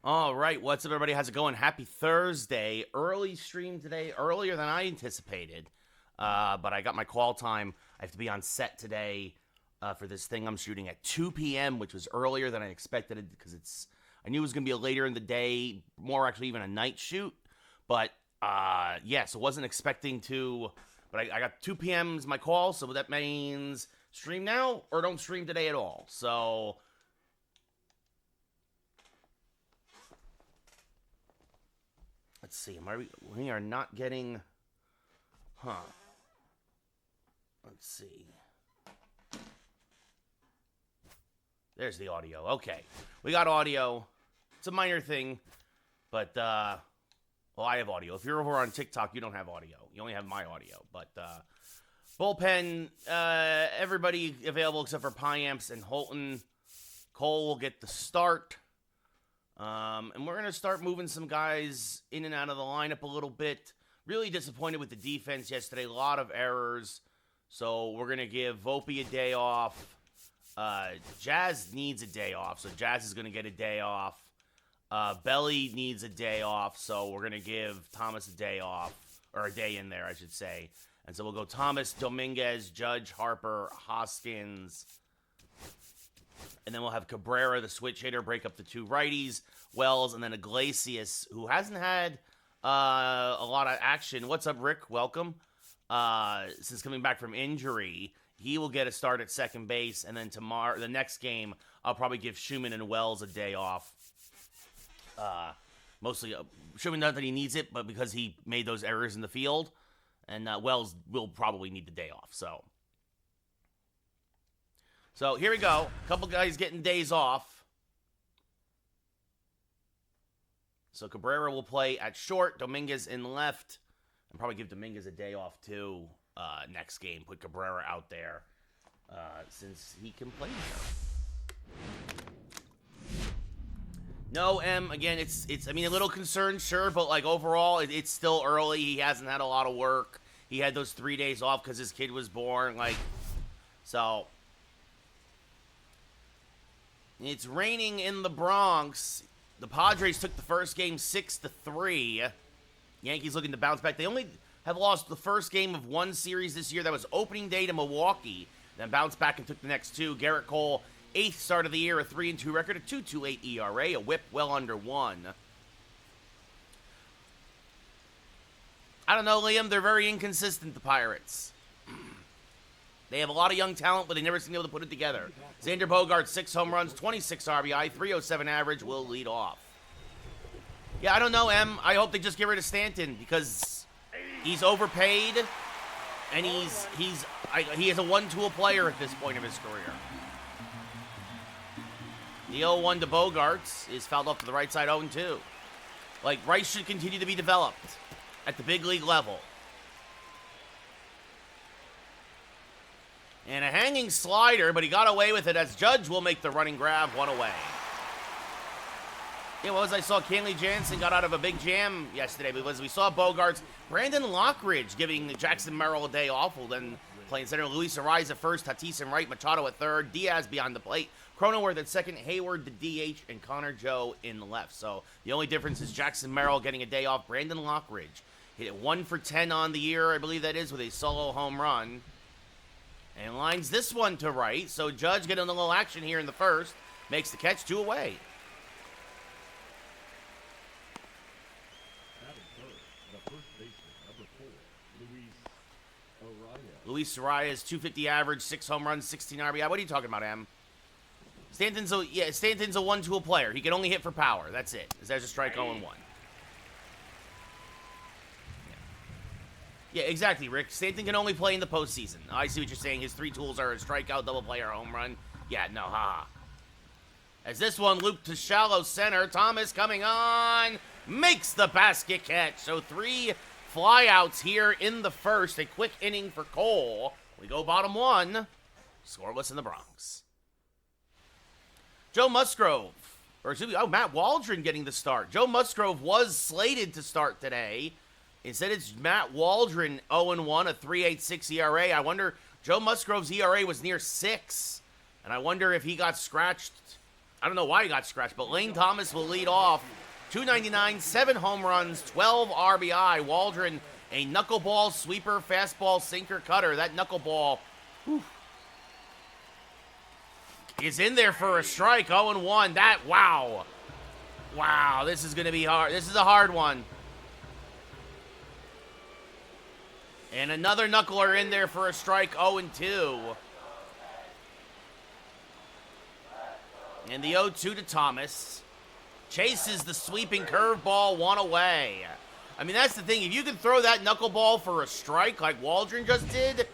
All right, what's up, everybody? How's it going? Happy Thursday. Early stream today, earlier than I anticipated. But I got my call time. I have to be on set today for this thing I'm shooting at 2 p.m., which was earlier than I expected it because I knew it was going to be a later in the day, more actually even a night shoot. But, so wasn't expecting to. But I got 2 p.m. is my call, so that means stream now or don't stream today at all. So let's see. We are not getting. Let's see. There's the audio. Okay, we got audio. It's a minor thing, but I have audio. If you're over on TikTok, you don't have audio. You only have my audio. But bullpen, everybody available except for Piamps and Holton. Cole will get the start. And we're going to start moving some guys in and out of the lineup a little bit. Really disappointed with the defense yesterday. A lot of errors. So we're going to give Volpe a day off. Jazz needs a day off. So Jazz is going to get a day off. Belly needs a day off. So we're going to give Thomas a day off. Or a day in there, I should say. And so we'll go Thomas, Dominguez, Judge, Harper, Hoskins. And then we'll have Cabrera, the switch hitter, break up the two righties. Wells, and then Iglesias, who hasn't had a lot of action. What's up, Rick? Welcome. Since coming back from injury, he will get a start at second base. And then tomorrow, the next game, I'll probably give Schumann and Wells a day off. Mostly, Schumann, not that he needs it, but because he made those errors in the field. And Wells will probably need the day off, So here we go. A couple guys getting days off. So Cabrera will play at short, Dominguez in left. And probably give Dominguez a day off too next game. Put Cabrera out there since he can play there. No, again, it's a little concerned, sure, but like overall, it's still early. He hasn't had a lot of work. He had those 3 days off because his kid was born. So it's raining in the Bronx. The Padres took the first game 6-3. Yankees looking to bounce back. They only have lost the first game of one series this year. That was opening day to Milwaukee. Then bounced back and took the next two. Garrett Cole, 8th start of the year, a 3-2 record, a 2.28 ERA, a whip well under 1. I don't know, Liam. They're very inconsistent, the Pirates. They have a lot of young talent, but they never seem able to put it together. Xander Bogaerts, 6 home runs, 26 RBI, 307 average, will lead off. Yeah, I don't know, Em. I hope they just get rid of Stanton because he's overpaid, and he is a one-tool player at this point of his career. The 0-1 to Bogaerts is fouled off to the right side, 0-2. Rice should continue to be developed at the big league level. And a hanging slider, but he got away with it as Judge will make the running grab, one away. Yeah, I saw Kenley Jansen got out of a big jam yesterday because we saw Bogaerts, Brandon Lockridge giving Jackson Merrill a day off, will then play in center. Luis Ariz at first, Tatis in right, Machado at third, Diaz beyond the plate, Cronenworth at second, Hayward the DH, and Connor Joe in the left. So the only difference is Jackson Merrill getting a day off. Brandon Lockridge hit it 1 for 10 on the year, I believe that is, with a solo home run. And lines this one to right. So Judge getting a little action here in the first. Makes the catch, 2 away. Luis Ariz, 250 average, 6 home runs, 16 RBI. What are you talking about, Em? Stanton's a one-tool player. He can only hit for power. That's it. There's a strike 0-1. Yeah, exactly, Rick. Stanton can only play in the postseason. I see what you're saying. His 3 tools are a strikeout, double play, or home run. Yeah, no, haha. As this one looped to shallow center, Thomas coming on, makes the basket catch. So 3 flyouts here in the first. A quick inning for Cole. We go bottom 1. Scoreless in the Bronx. Joe Musgrove. Matt Waldron getting the start. Joe Musgrove was slated to start today. Instead, it's Matt Waldron, 0-1, a 3.86 ERA. I wonder, Joe Musgrove's ERA was near 6, and I wonder if he got scratched I don't know why he got scratched, but Lane Thomas will lead off. 299, 7 home runs, 12 RBI. Waldron, a knuckleball, sweeper, fastball, sinker, cutter. That knuckleball is in there for a strike. 0-1. That, wow. Wow, this is going to be hard. This is a hard one. And another knuckler in there for a strike. 0-2. And the 0-2 to Thomas. Chases the sweeping curveball, 1 away. I mean, that's the thing. If you can throw that knuckleball for a strike like Waldron just did,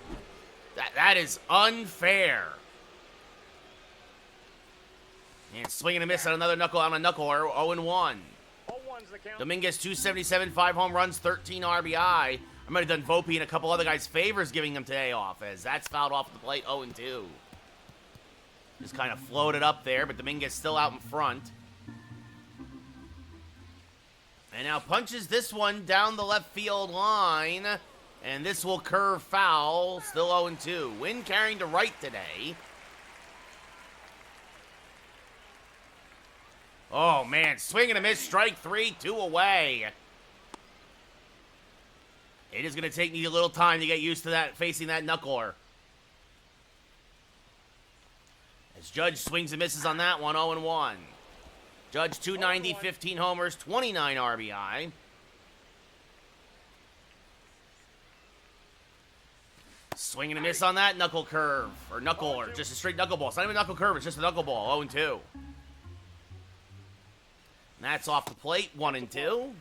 that is unfair. And swing and a miss on another knuckle on a knuckler, 0-1. Dominguez, 277, 5 home runs, 13 RBI. I might have done Volpe and a couple other guys favors giving him today off, as that's fouled off the plate, 0-2. Just kind of floated up there, but Dominguez still out in front. And now punches this one down the left field line. And this will curve foul. Still 0-2. Wind carrying to right today. Oh, man. Swing and a miss. Strike 3. 2 away. It is going to take me a little time to get used to that, facing that knuckler. As Judge swings and misses on that one. 0-1. Judge, 290, 15 homers, 29 RBI. Swing and a miss on that knuckle curve. Or knuckle, or just a straight knuckleball. It's not even a knuckle curve, it's just a knuckleball. 0-2. And that's off the plate, 1-2.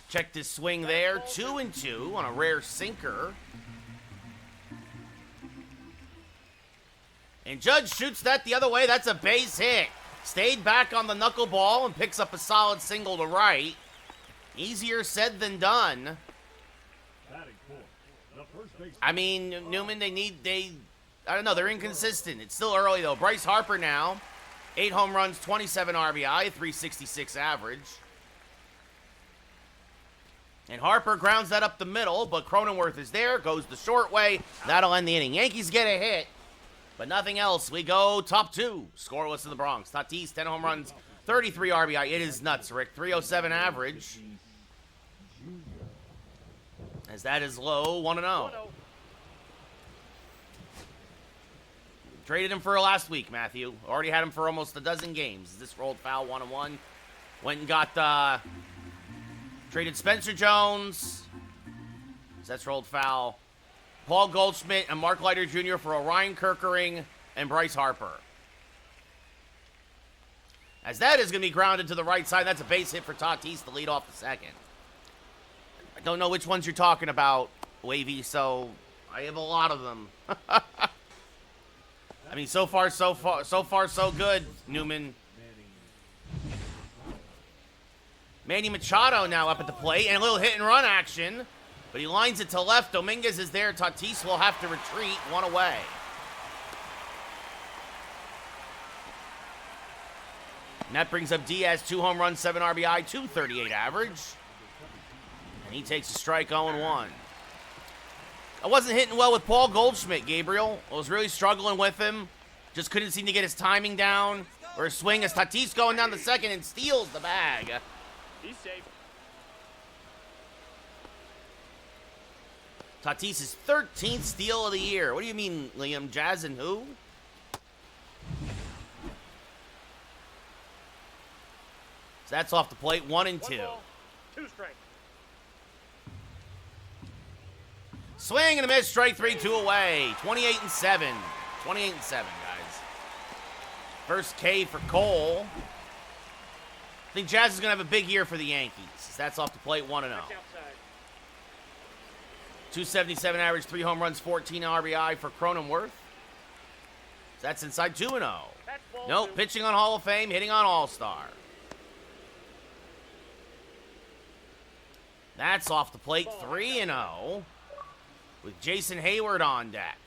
Checked his swing there, 2-2 on a rare sinker. And Judge shoots that the other way. That's a base hit. Stayed back on the knuckleball and picks up a solid single to right. Easier said than done. I mean, Newman, I don't know, they're inconsistent. It's still early, though. Bryce Harper now, 8 home runs, 27 RBI, 366 average. And Harper grounds that up the middle, but Cronenworth is there, goes the short way. That'll end the inning. Yankees get a hit. But nothing else. We go top 2. Scoreless in the Bronx. Tatis, 10 home runs, 33 RBI. It is nuts, Rick. 307 average. As that is low, 1-0. Traded him for last week, Matthew. Already had him for almost a dozen games. This rolled foul, 1-1. Went and got, traded Spencer Jones. That's rolled foul. Paul Goldschmidt and Mark Leiter Jr. for Orion Kerkering and Bryce Harper. As that is going to be grounded to the right side. That's a base hit for Tatis to lead off the second. I don't know which ones you're talking about, Wavy, so I have a lot of them. I mean, so far, so good, Newman. Manny Machado now up at the plate, and a little hit and run action. But he lines it to left. Dominguez is there. Tatis will have to retreat. 1 away. And that brings up Diaz. 2 home runs, 7 RBI, 238 average. And he takes a strike, 0-1. I wasn't hitting well with Paul Goldschmidt, Gabriel. I was really struggling with him. Just couldn't seem to get his timing down. Or his swing as Tatis going down the second and steals the bag. He's safe. Tatis' 13th steal of the year. What do you mean, Liam? Jazz and who? So that's off the plate. 1-2. 2 strikes. Swing and a miss. Strike 3, 2 away. 28-7. 28-7, guys. First K for Cole. I think Jazz is going to have a big year for the Yankees. That's off the plate. 1-0. 277 average, 3 home runs, 14 RBI for Cronenworth. That's inside 2-0. Nope, pitching on Hall of Fame, hitting on All-Star. That's off the plate, 3-0. With Jason Hayward on deck.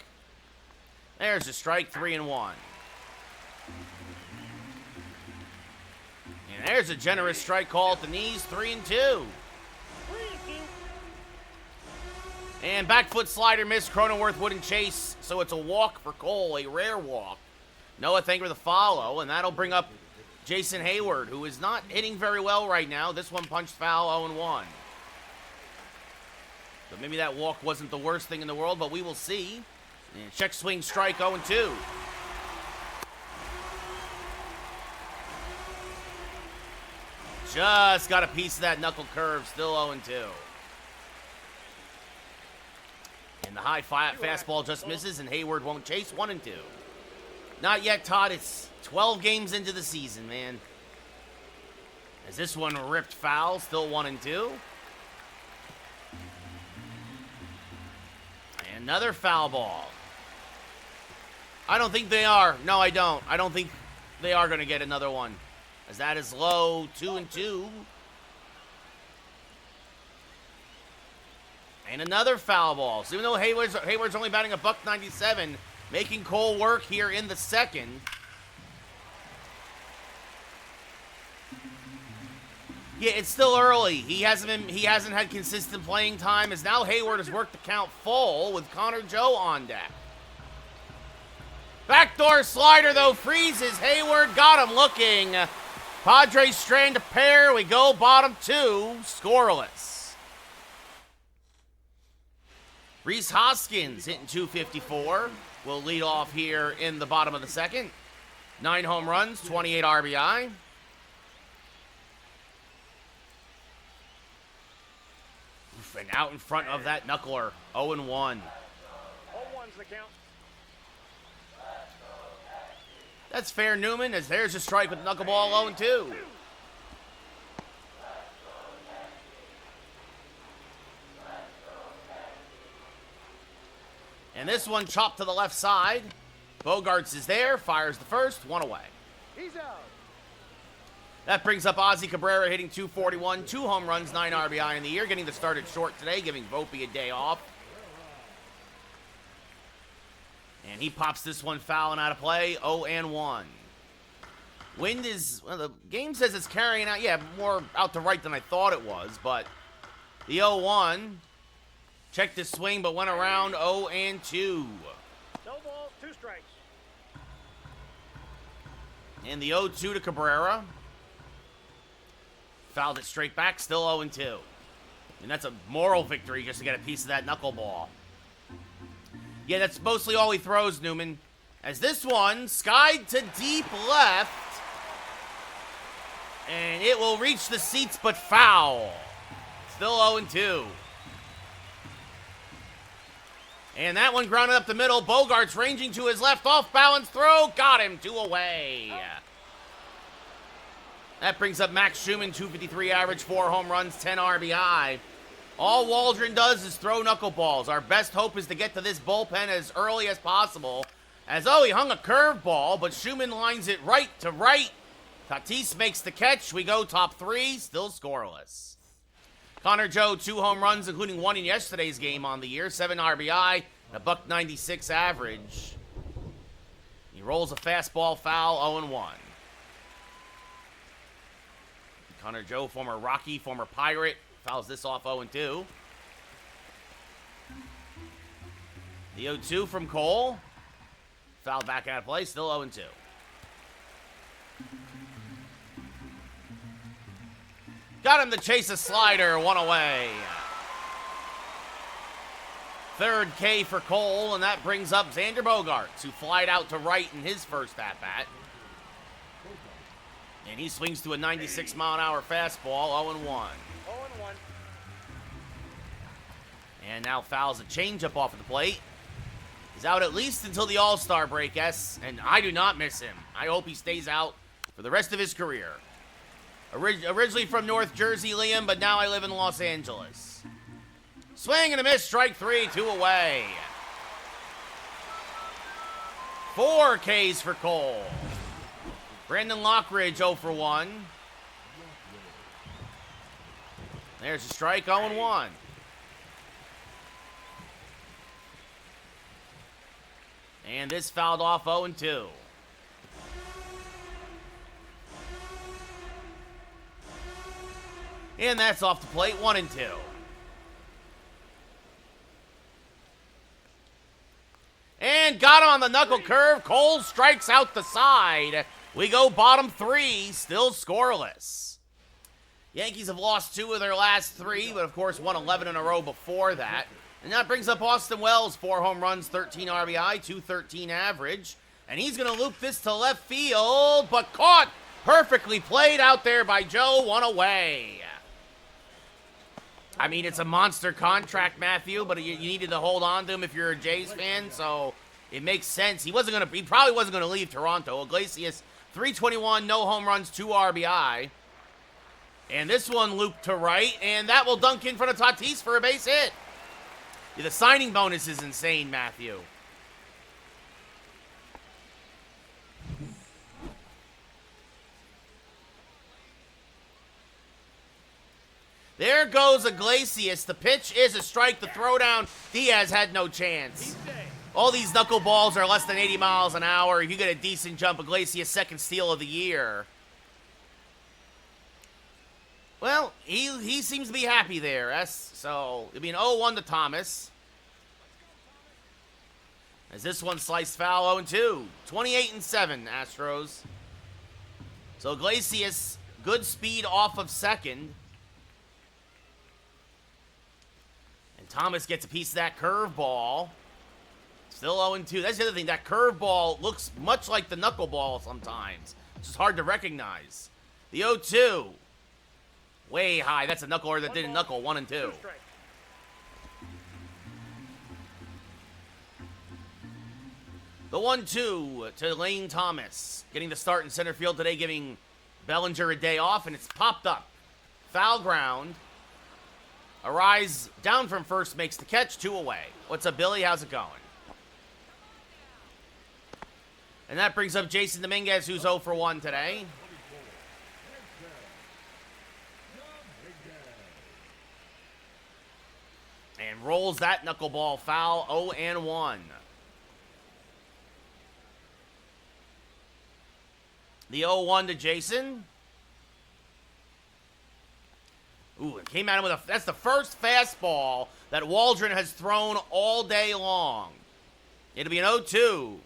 There's a strike, 3-1. And there's a generous strike call at the knees, 3-2. And back foot slider missed. Cronenworth wouldn't chase, so it's a walk for Cole, a rare walk. Noah Thanger the follow, and that'll bring up Jason Hayward, who is not hitting very well right now. This one punched foul, 0-1. So maybe that walk wasn't the worst thing in the world, but we will see. And check swing strike, 0-2. Just got a piece of that knuckle curve, still 0-2. And the high fastball just misses, and Hayward won't chase, 1-2. Not yet, Todd. It's 12 games into the season, man. As this one ripped foul, still 1-2. And another foul ball. I don't think they are. No, I don't. I don't think they are going to get another one. As that is low, 2-2. And another foul ball. So even though Hayward's only batting a .197, making Cole work here in the second. Yeah, it's still early. He hasn't had consistent playing time, as now Hayward has worked the count full with Connor Joe on deck. Backdoor slider, though, freezes. Hayward got him looking. Padres strand a pair. We go bottom two, scoreless. Rhys Hoskins hitting .254. Will lead off here in the bottom of the second. 9 home runs, 28 RBI. Oof, and out in front of that knuckler, 0-1. 0-1's the count. That's fair, Newman, as there's a strike with knuckleball, 0-2. And this one chopped to the left side. Bogarts is there, fires the first, 1 away. He's out. That brings up Ozzy Cabrera hitting .241, 2 home runs, 9 RBI in the year, getting the start at short today, giving Volpe a day off. And he pops this one fouling out of play, 0-1. Wind is, well, the game says it's carrying out, yeah, more out to right than I thought it was, but the 0-1 checked his swing, but went around 0-2. No balls, 2 strikes. And the 0-2 to Cabrera. Fouled it straight back, still 0-2. And that's a moral victory just to get a piece of that knuckleball. Yeah, that's mostly all he throws, Newman. As this one skied to deep left. And it will reach the seats, but foul. Still 0-2. And that one grounded up the middle. Bogarts ranging to his left, off balance throw. Got him, 2 away. That brings up Max Schumann, .253 average, 4 home runs, 10 RBI. All Waldron does is throw knuckleballs. Our best hope is to get to this bullpen as early as possible. As, he hung a curveball, but Schumann lines it right to right. Tatis makes the catch. We go top 3, still scoreless. Connor Joe, 2 home runs, including 1 in yesterday's game on the year. 7 RBI, and a .196 average. He rolls a fastball foul, 0-1. Connor Joe, former Rocky, former Pirate, fouls this off 0-2. The 0-2 from Cole. Fouled back out of play, still 0-2. Got him to chase a slider, 1 away. Third K for Cole, and that brings up Xander Bogaerts, who flied out to right in his first at-bat. And he swings to a 96-mile-an-hour fastball, 0-1. 0-1. And now fouls a changeup off of the plate. He's out at least until the All-Star break, and I do not miss him. I hope he stays out for the rest of his career. Originally from North Jersey, Liam, but now I live in Los Angeles. Swing and a miss, strike 3, 2 away. 4 Ks for Cole. Brandon Lockridge, 0 for 1. There's a strike, 0-1. And this fouled off, 0-2. And that's off the plate, 1-2. And got him on the knuckle curve. Cole strikes out the side. We go bottom 3, still scoreless. Yankees have lost 2 of their last 3, but of course won 11 in a row before that. And that brings up Austin Wells, 4 home runs, 13 RBI, 213 average. And he's going to loop this to left field, but caught. Perfectly played out there by Joe, 1 away. I mean, it's a monster contract, Matthew, but you needed to hold on to him if you're a Jays fan, so it makes sense. He probably wasn't going to leave Toronto. Iglesias, 321, no home runs, 2 RBI. And this one looped to right, and that will dunk in front of Tatis for a base hit. Yeah, the signing bonus is insane, Matthew. There goes Iglesias. The pitch is a strike. The throwdown, Diaz had no chance. All these knuckleballs are less than 80 miles an hour. You get a decent jump. Iglesias, second steal of the year. Well, he seems to be happy there. So it'll be an 0-1 to Thomas. As this one sliced foul, 0-2. 28-7, Astros. So Iglesias, good speed off of second. And Thomas gets a piece of that curveball. Still 0-2. That's the other thing. That curveball looks much like the knuckleball sometimes. It's just hard to recognize. The 0-2. Way high. That's a knuckler that didn't knuckle. 1-2. The 1-2 to Lane Thomas. Getting the start in center field today, giving Bellinger a day off, and it's popped up. Foul ground. Arise down from first, makes the catch, 2 away. What's up, Billy? How's it going? And that brings up Jason Dominguez, who's 0 for 1 today. And rolls that knuckleball foul, 0-1. The 0-1 to Jason. Ooh, it came at him with that's the first fastball that Waldron has thrown all day long. It'll be an 0-2.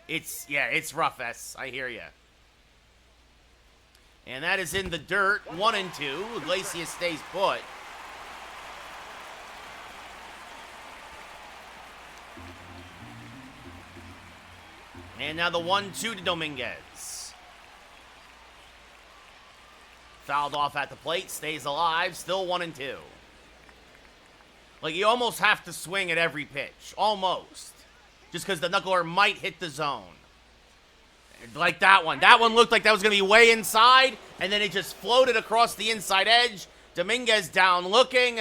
It's rough, S. I hear you. And that is in the dirt, 1-2. Iglesias stays put. And now the 1-2 to Dominguez. Fouled off at the plate, stays alive, still 1-2. Like, you almost have to swing at every pitch. Almost. Just because the knuckler might hit the zone. Like that one. That one looked like that was going to be way inside, and then it just floated across the inside edge. Dominguez down looking.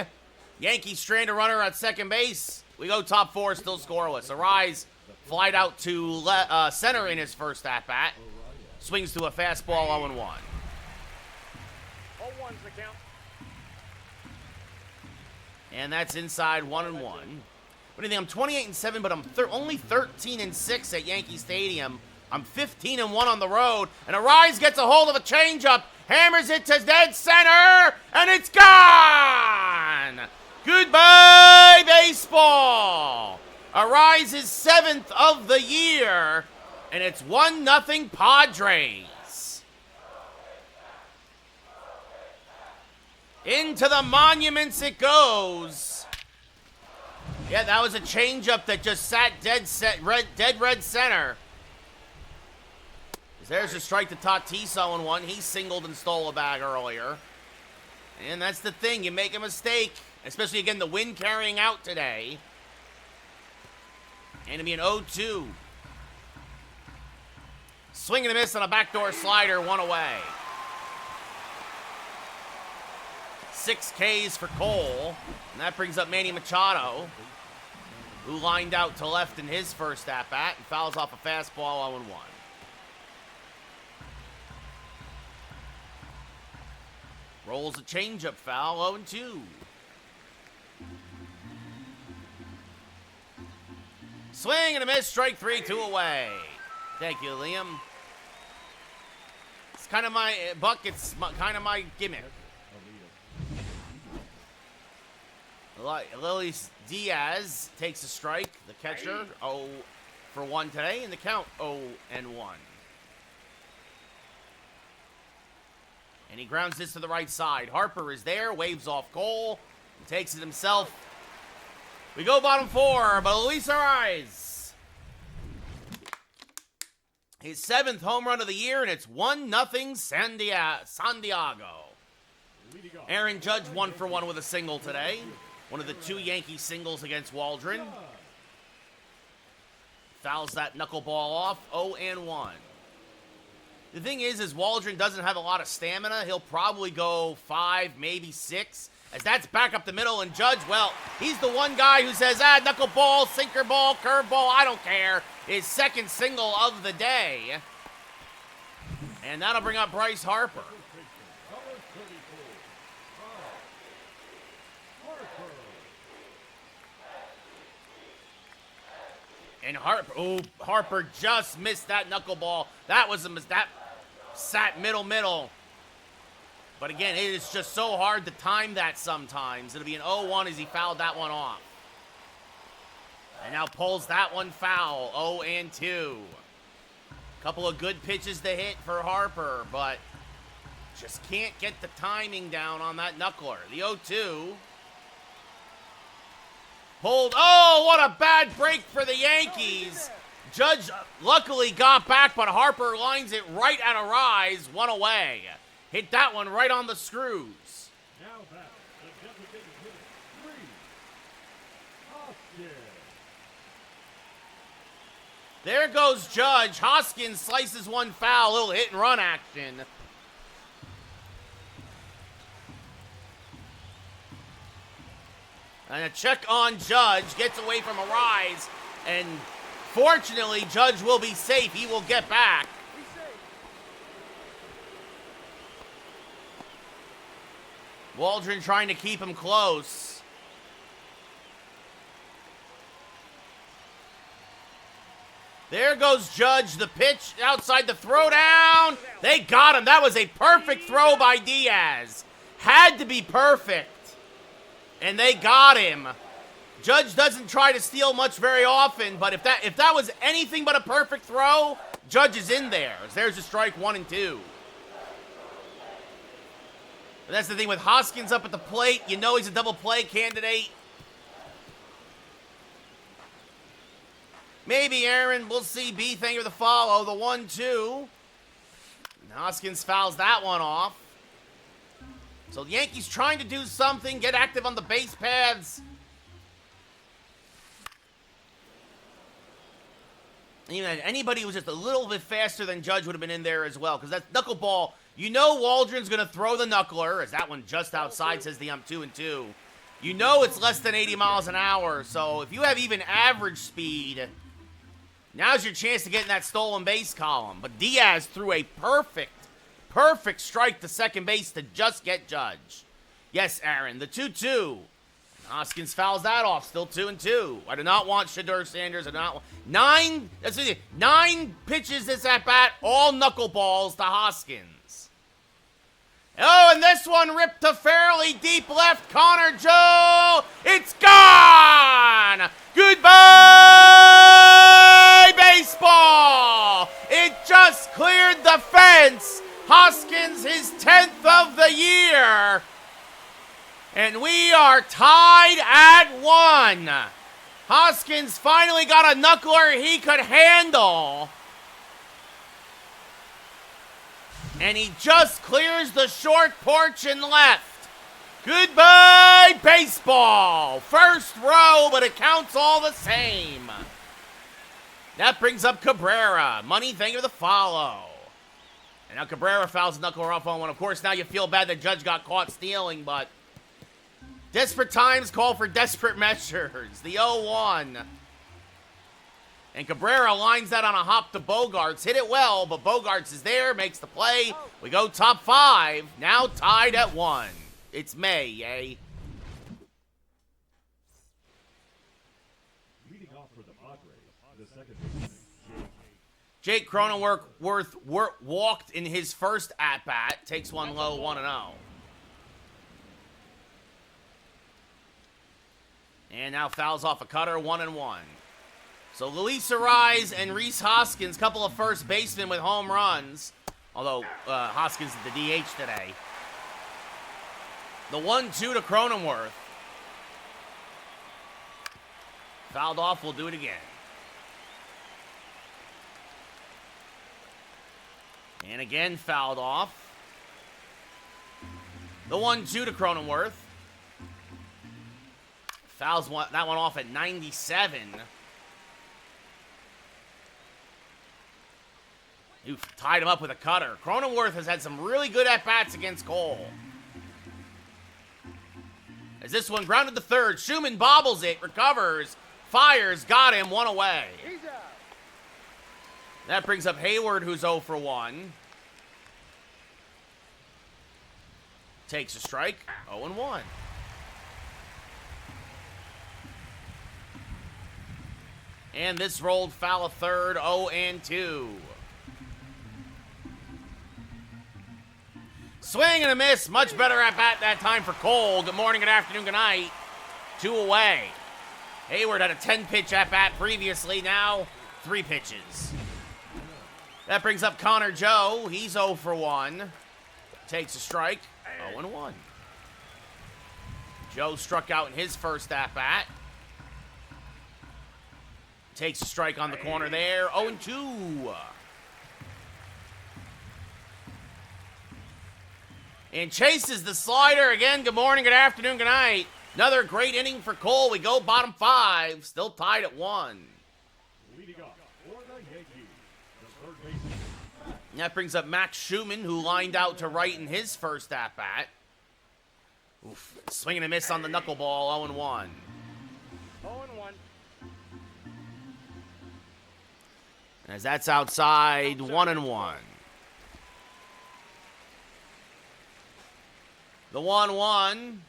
Yankees strand a runner at second base. We go top 4, still scoreless. Arise flied out to center in his first at-bat. Swings to a fastball, 0-1. 0-1's the count. And that's inside, 1-1. What do you think? I'm 28-7, but I'm only 13-6 at Yankee Stadium. I'm 15-1 on the road. And Arise gets a hold of a changeup, hammers it to dead center, and it's gone! Goodbye, baseball! Arise's 7th of the year, and it's 1-0 Padres. Into the monuments it goes. Yeah, that was a changeup that just sat dead red center. There's a strike to Tatis 0-1. He singled and stole a bag earlier. And that's the thing. You make a mistake, especially, again, the wind carrying out today. And it'll be an 0-2. Swing and a miss on a backdoor slider, 1 away. 6 Ks for Cole. And that brings up Manny Machado, who lined out to left in his first at-bat and fouls off a fastball, 0-1. Rolls a changeup foul, 0-2. Swing and a miss, strike 3, 2 away. Thank you, Liam. It's kind of my bucket's kind of my gimmick. Lily Diaz takes a strike. The catcher, for 1 today, and the count 0-1. And he grounds this to the right side. Harper is there, waves off Cole, and takes it himself. We go bottom 4, but Luis Ariz. His 7th home run of the year, and it's 1-0 San Diego. Aaron Judge 1 for 1 with a single today. One of the 2 Yankee singles against Waldron. Fouls that knuckleball off, 0-1. The thing is Waldron doesn't have a lot of stamina. He'll probably go 5, maybe 6. As that's back up the middle, and Judge, well, he's the one guy who says, knuckleball, sinker ball, curve ball, I don't care. His 2nd single of the day. And that'll bring up Bryce Harper. And Harper just missed that knuckleball. That was that sat middle. But again, it is just so hard to time that sometimes. It'll be an 0-1 as he fouled that one off. And now pulls that one foul, 0-2. Couple of good pitches to hit for Harper, but just can't get the timing down on that knuckler. The 0-2. Pulled. Oh, what a bad break for the Yankees. Judge luckily got back, but Harper lines it right at Ariz, 1 away. Hit that one right on the screws. Now back, the designated hitter, 3, Hoskins. There goes Judge. Hoskins slices one foul. Little hit and run action. And a check on Judge. Gets away from Ariz. And fortunately, Judge will be safe. He will get back. Waldron trying to keep him close. There goes Judge. The pitch outside the throw down. They got him. That was a perfect throw by Diaz. Had to be perfect. And they got him. Judge doesn't try to steal much very often, but if that was anything but a perfect throw, Judge is in there. There's a strike 1 and 2. And that's the thing with Hoskins up at the plate. You know he's a double play candidate. Maybe Aaron. We'll see. B, thank you for the follow. The 1-2. And Hoskins fouls that one off. So the Yankees trying to do something, get active on the base paths. Even anybody who was just a little bit faster than Judge would have been in there as well. Because that knuckleball, you know Waldron's going to throw the knuckler, as that one just outside says the 2 and 2. You know it's less than 80 miles an hour. So if you have even average speed, now's your chance to get in that stolen base column. But Diaz threw a perfect strike to second base to just get Judge. Yes, Aaron, the 2-2. Hoskins fouls that off, still 2 and 2. I do not want Shadur Sanders. I do not want 9 pitches this at bat, all knuckleballs to Hoskins. Oh, and this one ripped to fairly deep left. Connor Joe, it's gone. Goodbye, baseball. It just cleared the fence. Hoskins, his 10th of the year. And we are tied at 1. Hoskins finally got a knuckler he could handle. And he just clears the short porch and left. Goodbye, baseball. First row, but it counts all the same. That brings up Cabrera. Money, thank you for the follow. And now Cabrera fouls the knuckler off on one. Of course, now you feel bad that Judge got caught stealing, but desperate times call for desperate measures. The 0-1. And Cabrera lines that on a hop to Bogarts. Hit it well, but Bogarts is there, makes the play. We go top 5. Now tied at 1. It's May, yay. Leading off for the Padres, the second baseman, Jake Cronenworth walked in his first at-bat. Takes one low, 1-0. And now fouls off a cutter, 1-1. So Luis Arise and Rhys Hoskins, couple of first basemen with home runs. Although Hoskins is the DH today. The 1-2 to Cronenworth. Fouled off, we'll do it again. And again, fouled off. The 1-2 to Cronenworth. Fouls that one off at 97. You tied him up with a cutter. Cronenworth has had some really good at-bats against Cole. As this one grounded to third. Schumann bobbles it, recovers, fires, got him, one away. He's out. That brings up Hayward, who's 0 for 1. Takes a strike, 0-1. And this rolled foul of third, 0-2. Swing and a miss. Much better at bat that time for Cole. Good morning, good afternoon, good night. 2 away. Hayward had a 10-pitch at bat previously. Now 3 pitches. That brings up Connor Joe. He's 0 for 1. Takes a strike. 0-1. Joe struck out in his first at bat. Takes a strike on the corner there. 0-2. And chases the slider again. Good morning, good afternoon, good night. Another great inning for Cole. We go bottom 5. Still tied at 1. Leading off for the Yankees, the third baseman. That brings up Max Schumann, who lined out to right in his first at-bat. Oof. Swing and a miss on the knuckleball, 0-1. 0-1. As that's outside, 1-1. The 1-1.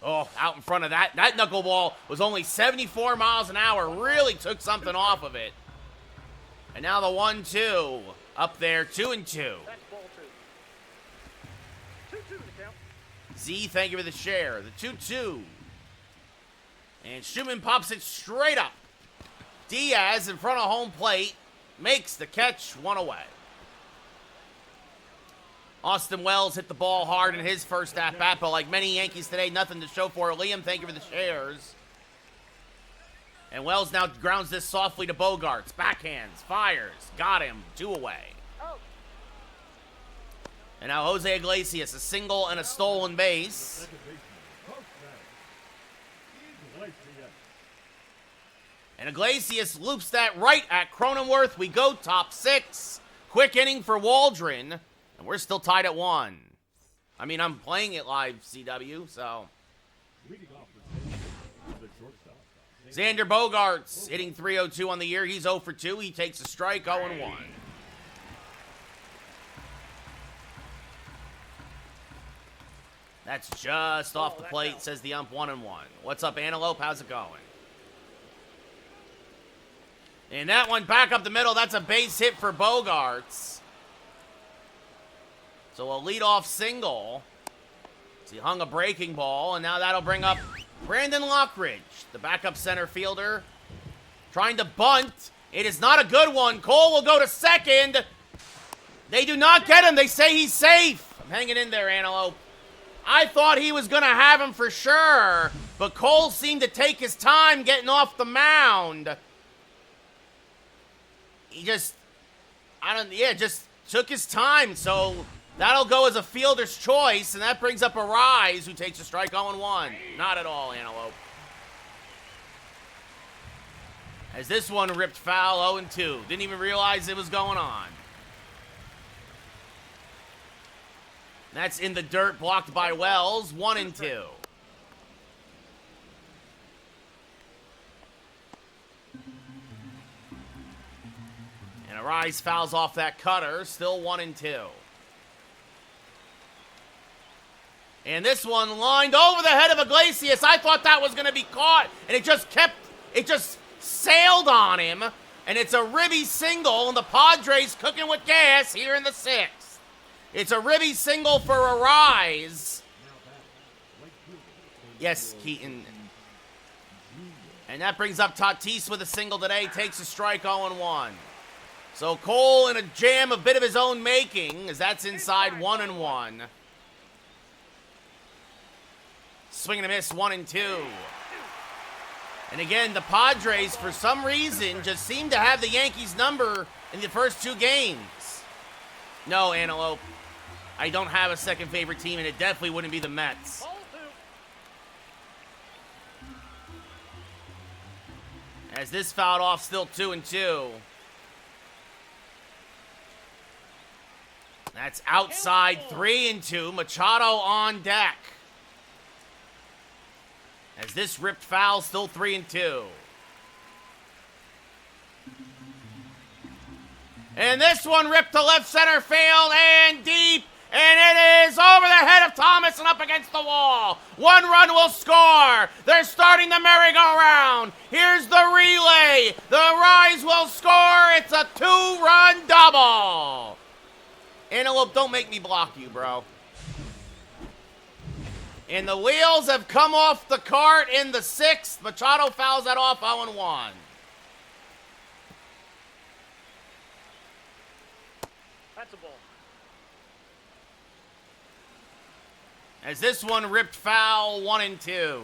Oh, out in front of that. That knuckleball was only 74 miles an hour. Really took something off of it. And now the 1-2. Up there, 2-2. That's ball 2. 2-2 the count. Z, thank you for the share. The 2-2. And Schumann pops it straight up. Diaz in front of home plate makes the catch, 1 away. Austin Wells hit the ball hard in his first at-bat, but like many Yankees today, nothing to show for it. Liam, thank you for the shares. And Wells now grounds this softly to Bogarts. Backhands, fires, got him, 2 away. Out. And now Jose Iglesias, a single and a stolen base. Second baseman, first batter, Iglesias. And Iglesias loops that right at Cronenworth. We go top 6. Quick inning for Waldron. And we're still tied at 1. I mean, I'm playing it live, CW, so. Leading off for the shortstop. Xander Bogarts hitting 302 on the year. He's 0 for 2. He takes a strike, 0-1. That's just off the plate, says the ump, 1-1. What's up, Antelope? How's it going? And that one back up the middle. That's a base hit for Bogarts. So a leadoff single. So he hung a breaking ball, and now that'll bring up Brandon Lockridge, the backup center fielder, trying to bunt. It is not a good one. Cole will go to second. They do not get him. They say he's safe. I'm hanging in there, Antelope. I thought he was going to have him for sure, but Cole seemed to take his time getting off the mound. He just took his time, so that'll go as a fielder's choice, and that brings up Arise, who takes a strike 0-1. Not at all, Antelope. As this one ripped foul, 0-2. Didn't even realize it was going on. That's in the dirt, blocked by Wells, 1-2. And Arise fouls off that cutter, still 1-2. And this one lined over the head of Iglesias. I thought that was going to be caught, and it just sailed on him, and it's a ribby single, and the Padres cooking with gas here in the 6th. It's a ribby single for Arise. Yes, Keaton. And that brings up Tatis with a single today. Takes a strike 0-1. So Cole in a jam, a bit of his own making, as that's inside 1-1. Swing and a miss, 1-2. And again, the Padres, for some reason, just seem to have the Yankees' number in the first 2 games. No, Antelope. I don't have a second favorite team, and it definitely wouldn't be the Mets. As this fouled off, still 2-2. That's outside, 3-2. Machado on deck. As this ripped foul, still 3-2. And this one ripped to left center field and deep. And it is over the head of Thomas and up against the wall. 1 run will score. They're starting the merry-go-round. Here's the relay. The Rise will score. It's a 2-run double. Antelope, don't make me block you, bro. And the wheels have come off the cart in the 6th. Machado fouls that off 0-1. That's a ball. As this one ripped foul, 1-2.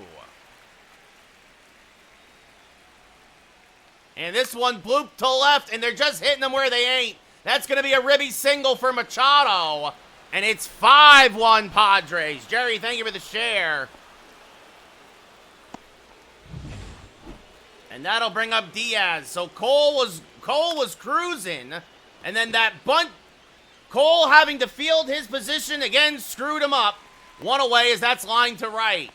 And this one blooped to left, and they're just hitting them where they ain't. That's going to be a ribby single for Machado. And it's 5-1 Padres. Jerry, thank you for the share. And that'll bring up Diaz. So Cole was cruising. And then that bunt, Cole having to field his position again screwed him up. 1 away as that's line to right.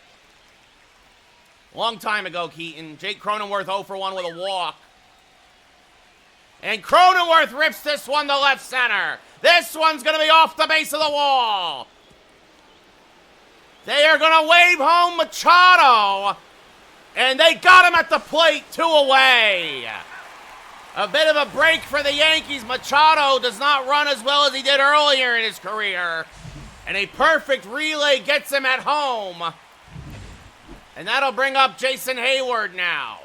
Long time ago, Keaton. Jake Cronenworth 0 for 1 with a walk. And Cronenworth rips this one to left center. This one's going to be off the base of the wall. They are going to wave home Machado. And they got him at the plate, 2 away. A bit of a break for the Yankees. Machado does not run as well as he did earlier in his career. And a perfect relay gets him at home. And that'll bring up Jason Hayward now.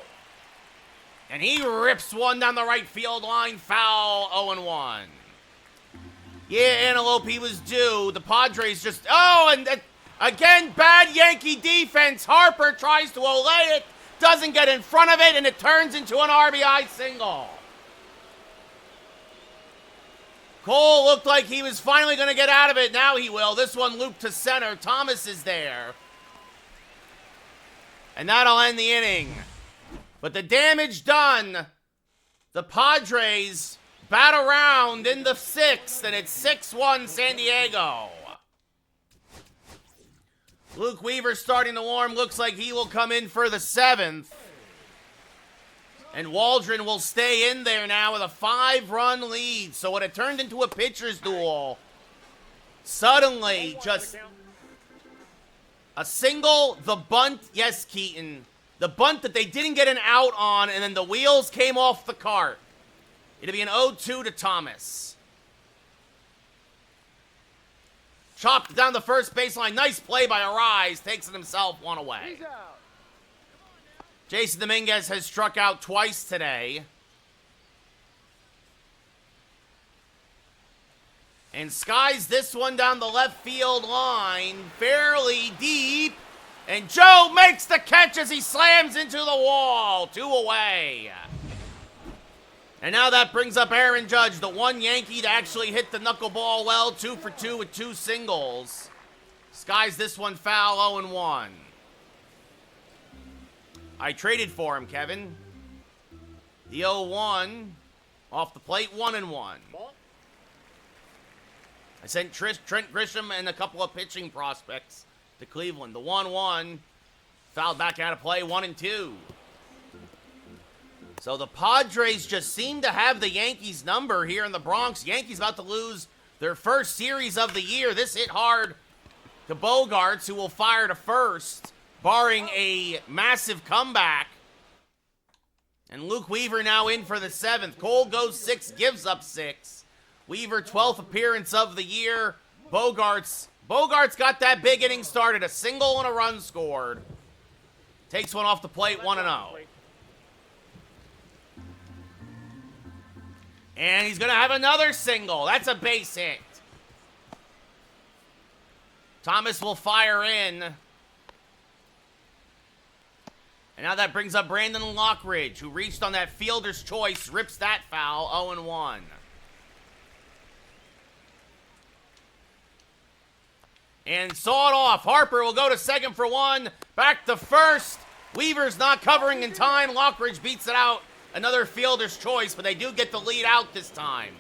And he rips one down the right field line, foul, 0-1. Yeah, Antelope, he was due. The Padres just, and again, bad Yankee defense. Harper tries to olay it, doesn't get in front of it, and it turns into an RBI single. Cole looked like he was finally going to get out of it. Now he will. This one looped to center. Thomas is there. And that'll end the inning. But the damage done. The Padres bat around in the 6th, and it's 6-1 San Diego. Luke Weaver starting to warm. Looks like he will come in for the 7th. And Waldron will stay in there now with a 5-run lead. So when it turned into a pitcher's duel, suddenly just a single, the bunt, yes, Keaton, the bunt that they didn't get an out on, and then the wheels came off the cart. It'll be an 0-2 to Thomas. Chopped down the first baseline. Nice play by Arise. Takes it himself, 1 away. He's out. Jason Dominguez has struck out twice today. And skies this one down the left field line. Fairly deep. And Joe makes the catch as he slams into the wall. 2 away. And now that brings up Aaron Judge, the one Yankee to actually hit the knuckleball well. 2 for 2 with 2 singles. Skies this one foul, 0-1. I traded for him, Kevin. The 0-1 off the plate, 1-1. Ball. I sent Trent Grisham and a couple of pitching prospects to Cleveland. The 1-1 fouled back out of play, 1-2. So the Padres just seem to have the Yankees number here in the Bronx. Yankees about to lose their first series of the year. This hit hard to Bogarts, who will fire to first, barring a massive comeback. And Luke Weaver now in for the 7th. Cole goes 6, gives up 6. Weaver, 12th appearance of the year. Bogarts got that big inning started. A single and a run scored. Takes one off the plate, 1-0. And he's going to have another single. That's a base hit. Thomas will fire in. And now that brings up Brandon Lockridge, who reached on that fielder's choice, rips that foul, 0-1. And saw it off. Harper will go to second for one. Back to first. Weaver's not covering in time. Lockridge beats it out. Another fielder's choice, but they do get the lead out this time.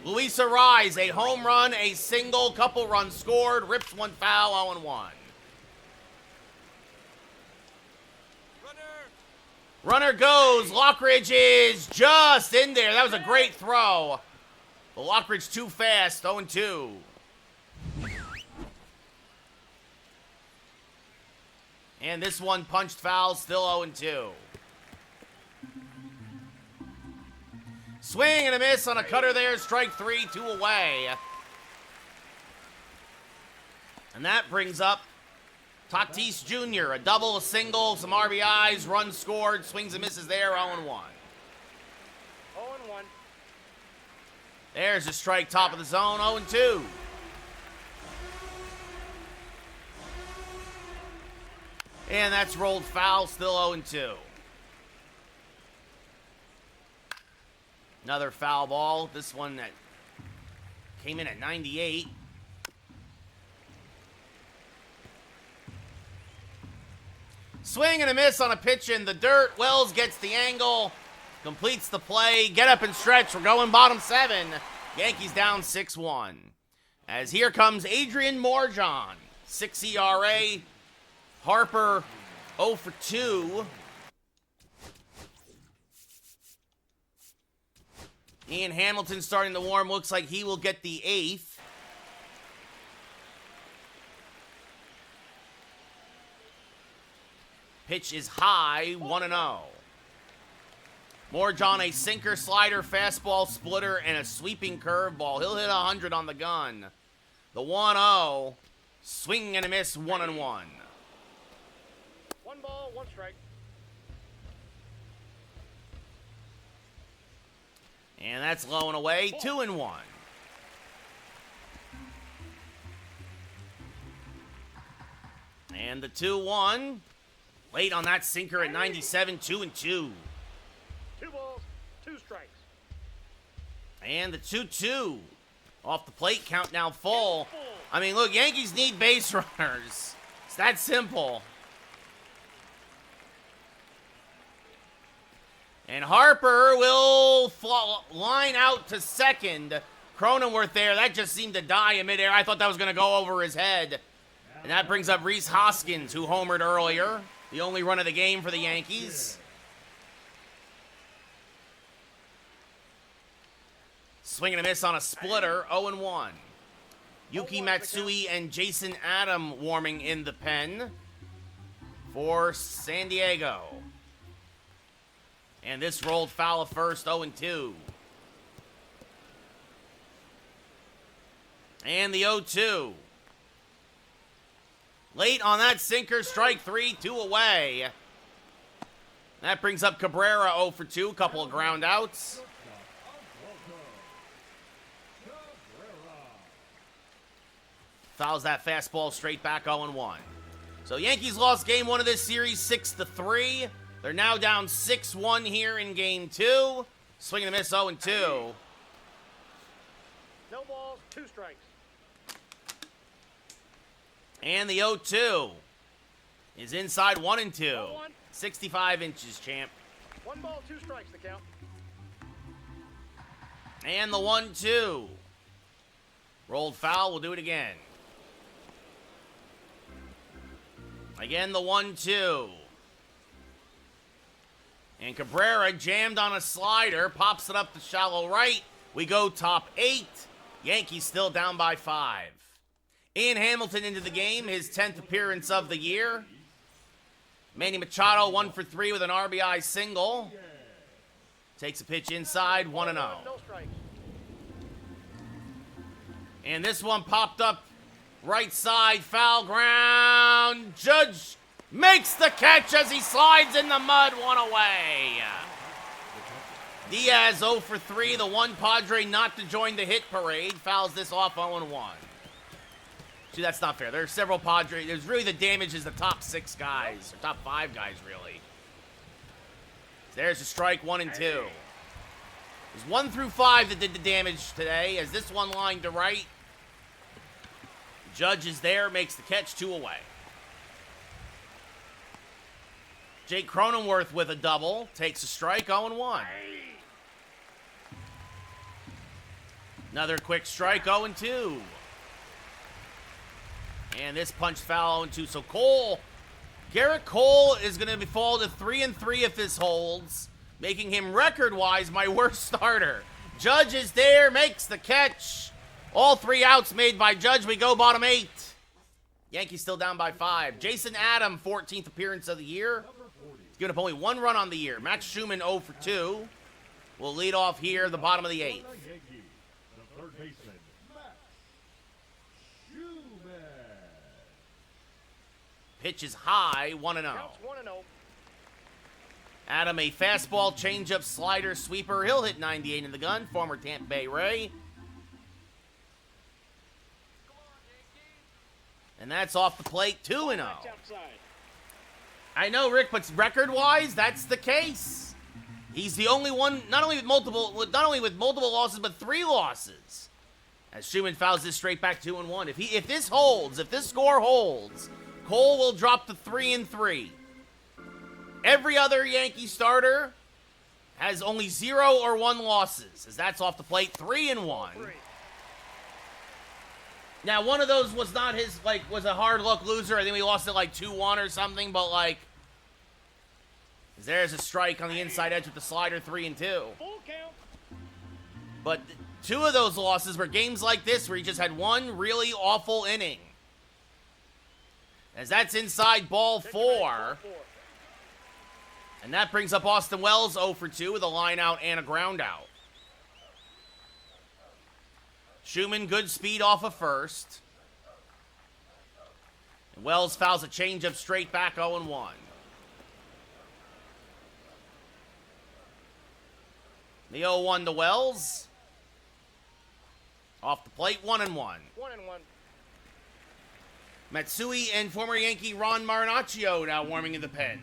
Luis Arraez, a home run, a single, couple runs scored, rips one foul, 0-1. Runner goes. Lockridge is just in there. That was a great throw. But Lockridge too fast, 0-2. And this one punched foul, still 0-2. Swing and a miss on a cutter there. Strike three, 2 away. And that brings up Tatis Jr. A double, a single, some RBIs, runs scored, swings and misses there, 0-1. 0-1. There's a strike, top of the zone, 0-2. And that's rolled foul, still 0-2. Another foul ball. This one that came in at 98. Swing and a miss on a pitch in the dirt. Wells gets the angle, completes the play. Get up and stretch. We're going bottom 7. Yankees down 6-1. As here comes Adrian Morjon. 6 ERA. Harper 0 for 2. Ian Hamilton starting to warm. Looks like he will get the 8th. Pitch is high, 1-0. Morjon, a sinker, slider, fastball, splitter, and a sweeping curveball. He'll hit 100 on the gun. The 1-0. Swing and a miss, 1-1. 1 ball, 1 strike. And that's low and away, 2-1. And the 2-1. Late on that sinker at 97, 2-2. 2 balls, 2 strikes. And the 2-2. Off the plate, count now full. I mean, look, Yankees need base runners. It's that simple. And Harper will line out to second. Cronenworth there, that just seemed to die in midair. I thought that was going to go over his head. And that brings up Rhys Hoskins, who homered earlier. The only run of the game for the Yankees. Swing and a miss on a splitter, 0-1. Yuki Matsui and Jason Adam warming in the pen for San Diego. And this rolled foul of first, 0-2. And the 0-2. Late on that sinker, strike 3, 2 away. That brings up Cabrera 0 for 2, couple of ground outs. Fouls that fastball straight back 0-1. So Yankees lost game 1 of this series 6-3. They're now down 6-1 here in game 2. Swing and a miss 0-2. No balls, 2 strikes. And the 0-2 is inside 1-2. 1-1. 65 inches, champ. 1 ball, 2 strikes to count. And the 1-2. Rolled foul, we'll do it again. Again, the 1-2. And Cabrera jammed on a slider, pops it up to shallow right. We go top 8. Yankees still down by 5. Ian Hamilton into the game, his 10th appearance of the year. Manny Machado 1 for 3 with an RBI single. Takes a pitch inside, 1-0. No strikes. And this one popped up right side, foul ground. Judge makes the catch as he slides in the mud, 1 away. Diaz 0 for 3, the one Padre not to join the hit parade. Fouls this off 0-1. See, that's not fair. There are several Padres. There's really the damage is the top 6 guys, or top 5 guys, really. There's a strike, 1 and 2. It was 1 through 5 that did the damage today, as this one lined to right. Judge is there, makes the catch, 2 away. Jake Cronenworth with a double, takes a strike, 0-1. Another quick strike, 0-2. And this punch foul 0-2. So Garrett Cole is going to fall to 3-3 if this holds, making him record-wise my worst starter. Judge is there, makes the catch. All 3 outs made by Judge. We go bottom 8. Yankees still down by 5. Jason Adam, 14th appearance of the year. He's given up only 1 run on the year. Max Schumann 0 for 2. Will lead off here, the bottom of the 8th. The third baseman, Max Schumann. Pitch is high, 1-0. Counts 1-0. Adam, a fastball, changeup, slider, sweeper. He'll hit 98 in the gun. Former Tampa Bay Ray. And that's off the plate, 2-0. That's outside. I know, Rick, but record-wise, that's the case. He's the only one, not only with multiple losses, but 3 losses. As Schumann fouls this straight back 2-1. If this holds, if this score holds, Cole will drop to 3-3. Every other Yankee starter has only 0 or 1 losses, as that's off the plate, 3-1. Now, one of those was not his, was a hard luck loser. I think we lost it 2-1 or something, but there's a strike on the inside edge with the slider, 3-2. Full count. But 2 of those losses were games like this where he just had 1 really awful inning. As that's inside ball 4. And that brings up Austin Wells 0 for 2 with a line out and a ground out. Schumann, good speed off of first. And Wells fouls a changeup straight back 0-1. The 0-1 to Wells. Off the plate, 1-1. 1-1. Matsui and former Yankee Ron Marinaccio now warming in the pen.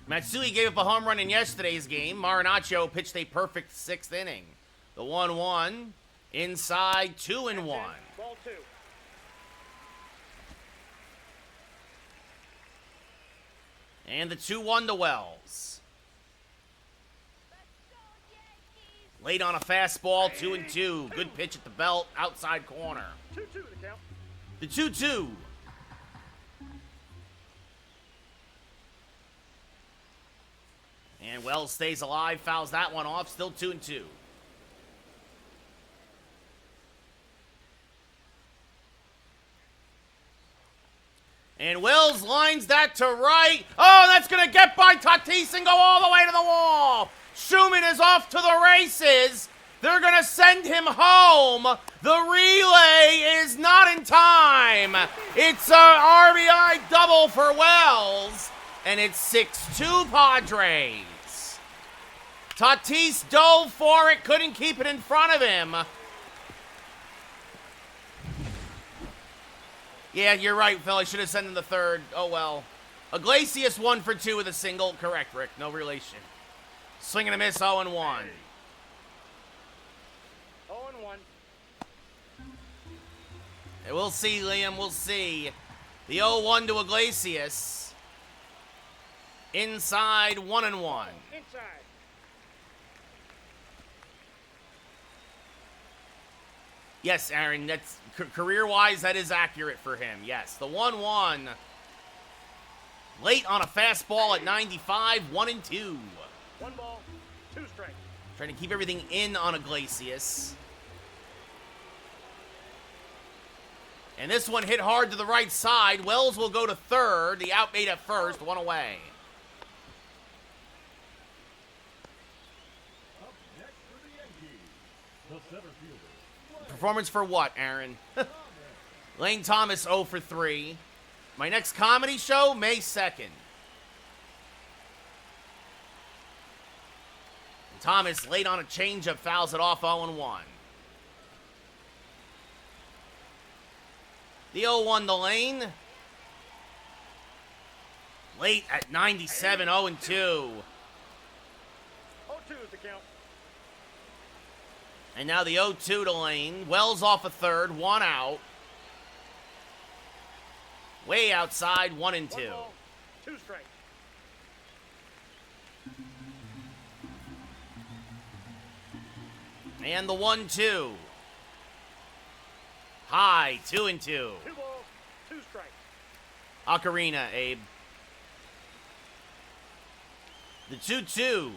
Matsui gave up a home run in yesterday's game. Marinaccio pitched a perfect 6th inning. The 1-1, inside, 2-1. Ball 2. And the 2-1 to Wells. Late on a fastball, 2-2. Good pitch at the belt, outside corner. 2-2 the count. The 2-2. And Wells stays alive, fouls that one off, still 2-2. And Wells lines that to right. Oh, that's going to get by Tatis and go all the way to the wall. Schumann is off to the races. They're going to send him home. The relay is not in time. It's a RBI double for Wells. And it's 6-2 Padres. Tatis dove for it, couldn't keep it in front of him. Yeah, you're right, Phil. I should have sent him the 3rd. Oh, well. Iglesias 1 for 2 with a single. Correct, Rick. No relation. Swing and a miss, 0-1. 0-1. We'll see, Liam. We'll see. The 0-1 to Iglesias. Inside, 1-1. Inside. Yes, Aaron, that's career-wise, that is accurate for him. Yes, the 1-1. Late on a fastball at 95, 1-2. 1 ball, 2 strikes. Trying to keep everything in on Iglesias. And this one hit hard to the right side. Wells will go to 3rd. The out made at first, 1 away. Up next for the Yankees, the center fielder. Performance for what, Aaron? Lane Thomas 0 for 3. My next comedy show, May 2nd. Thomas late on a changeup, fouls it off 0-1. The 0-1 to Lane. Late at 97, 0-2. 0-2 is the count. And now the 0-2 to Lane. Wells off a third, 1 out. Way outside, 1-2. 1 ball, 2 strikes. And the 1-2. High, 2-2. 2 balls, 2 strikes. Ocarina, Abe. The 2-2.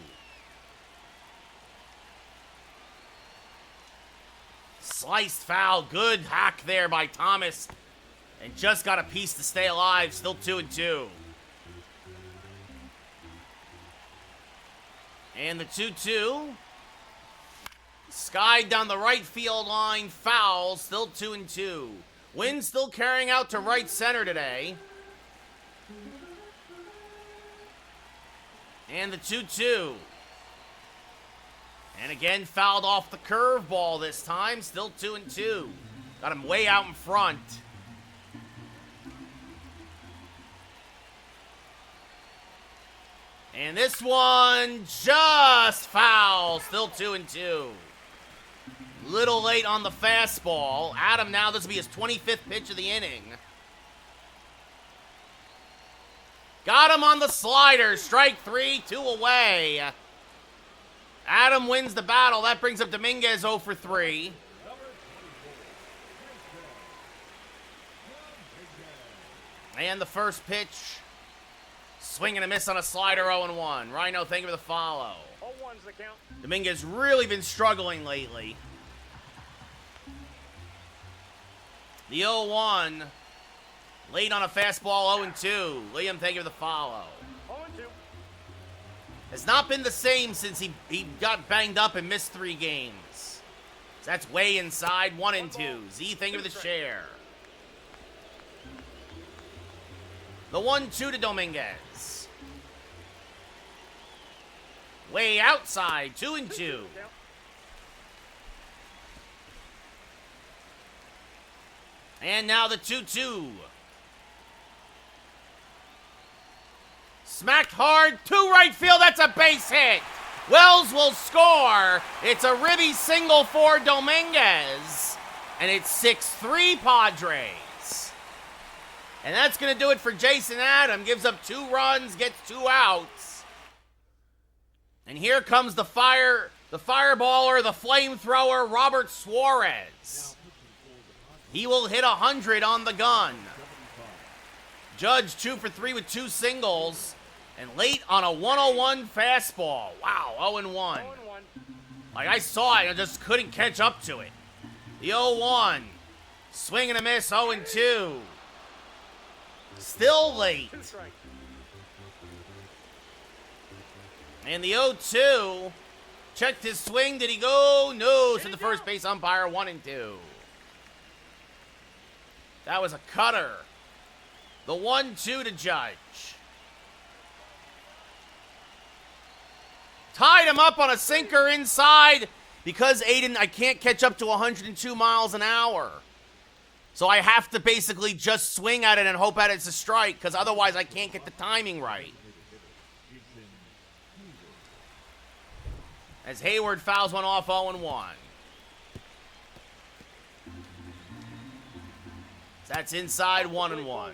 Sliced foul. Good hack there by Thomas. And just got a piece to stay alive. Still 2-2. And the 2-2. Skied down the right field line. Foul. Still 2-2. Wind still carrying out to right center today. And the 2-2. And again, fouled off the curveball this time. Still 2-2. Got him way out in front. And this one just foul. Still 2-2. Little late on the fastball. Adam now, this will be his 25th pitch of the inning. Got him on the slider. Strike 3, 2 away. Adam wins the battle. That brings up Dominguez 0 for 3. And the first pitch. Swing and a miss on a slider, 0-1. Rhino, thank you for the follow. 0-1's the count. Dominguez really been struggling lately. The 0-1. Late on a fastball, 0-2. Liam, thank you for the follow. 0-2. Has not been the same since he got banged up and missed 3 games. So that's way inside, 1-2. Z, thank you for the share. The 1-2 to Dominguez. Way outside, 2-2. And now the 2-2. Smacked hard to right field. That's a base hit. Wells will score. It's a ribby single for Dominguez. And it's 6-3 Padres. And that's going to do it for Jason Adam. Gives up 2 runs, gets 2 outs. And here comes the fireballer, the flamethrower, Robert Suarez. He will hit 100 on the gun. Judge 2 for 3 with 2 singles. And late on a 101 fastball. Wow, 0-1. 0-1. Like, I saw it, I just couldn't catch up to it. The 0-1. Swing and a miss, 0-2. Still late. 2 strikes. And the 0-2. Checked his swing. Did he go? No. To the first base umpire, 1-2. That was a cutter. The 1-2 to Judge. Tied him up on a sinker inside because, Aiden, I can't catch up to 102 miles an hour. So I have to basically just swing at it and hope that it's a strike because otherwise I can't get the timing right. As Hayward fouls one off, 0-1. That's inside, 1-1.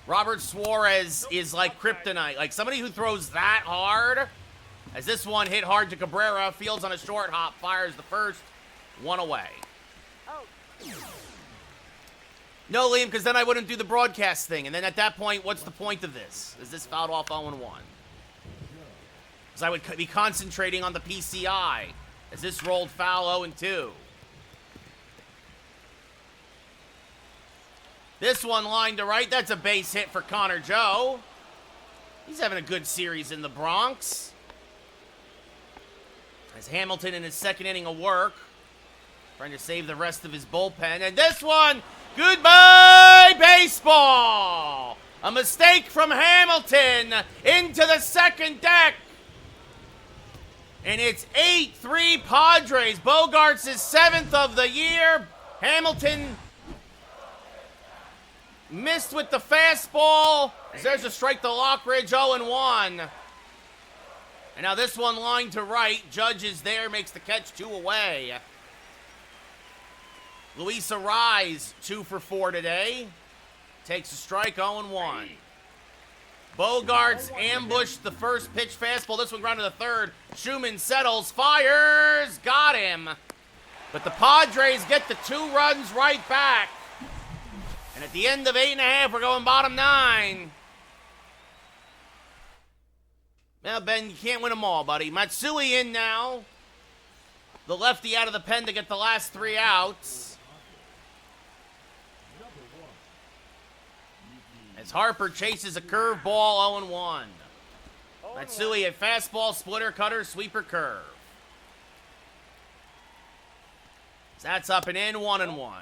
Robert Suarez is like kryptonite. Like somebody who throws that hard, as this one hit hard to Cabrera, fields on a short hop, fires the first, 1 away. Out. No, Liam, because then I wouldn't do the broadcast thing. And then at that point, what's the point of this? Is this fouled off 0-1? Because I would be concentrating on the PCI, as this rolled foul 0-2. This one line to right. That's a base hit for Connor Joe. He's having a good series in the Bronx. As Hamilton in his second inning of work, trying to save the rest of his bullpen. And this one, goodbye baseball. A mistake from Hamilton into the second deck. And it's 8-3 Padres. Bogarts is 7th of the year. Hamilton missed with the fastball. There's a strike to Lockridge, 0-1. And now this one line to right. Judge is there, makes the catch, 2 away. Luis Arise, 2 for 4 today. Takes a strike, 0-1. Bogarts ambushed the first pitch fastball. This one grounded to the third. Schumann settles, fires, got him. But the Padres get the 2 runs right back. And at the end of 8.5, we're going bottom 9. Now, Ben, you can't win them all, buddy. Matsui in now. The lefty out of the pen to get the last 3 outs. As Harper chases a curveball, 0-1. Matsui a fastball, splitter, cutter, sweeper, curve. So that's up and in, 1-1.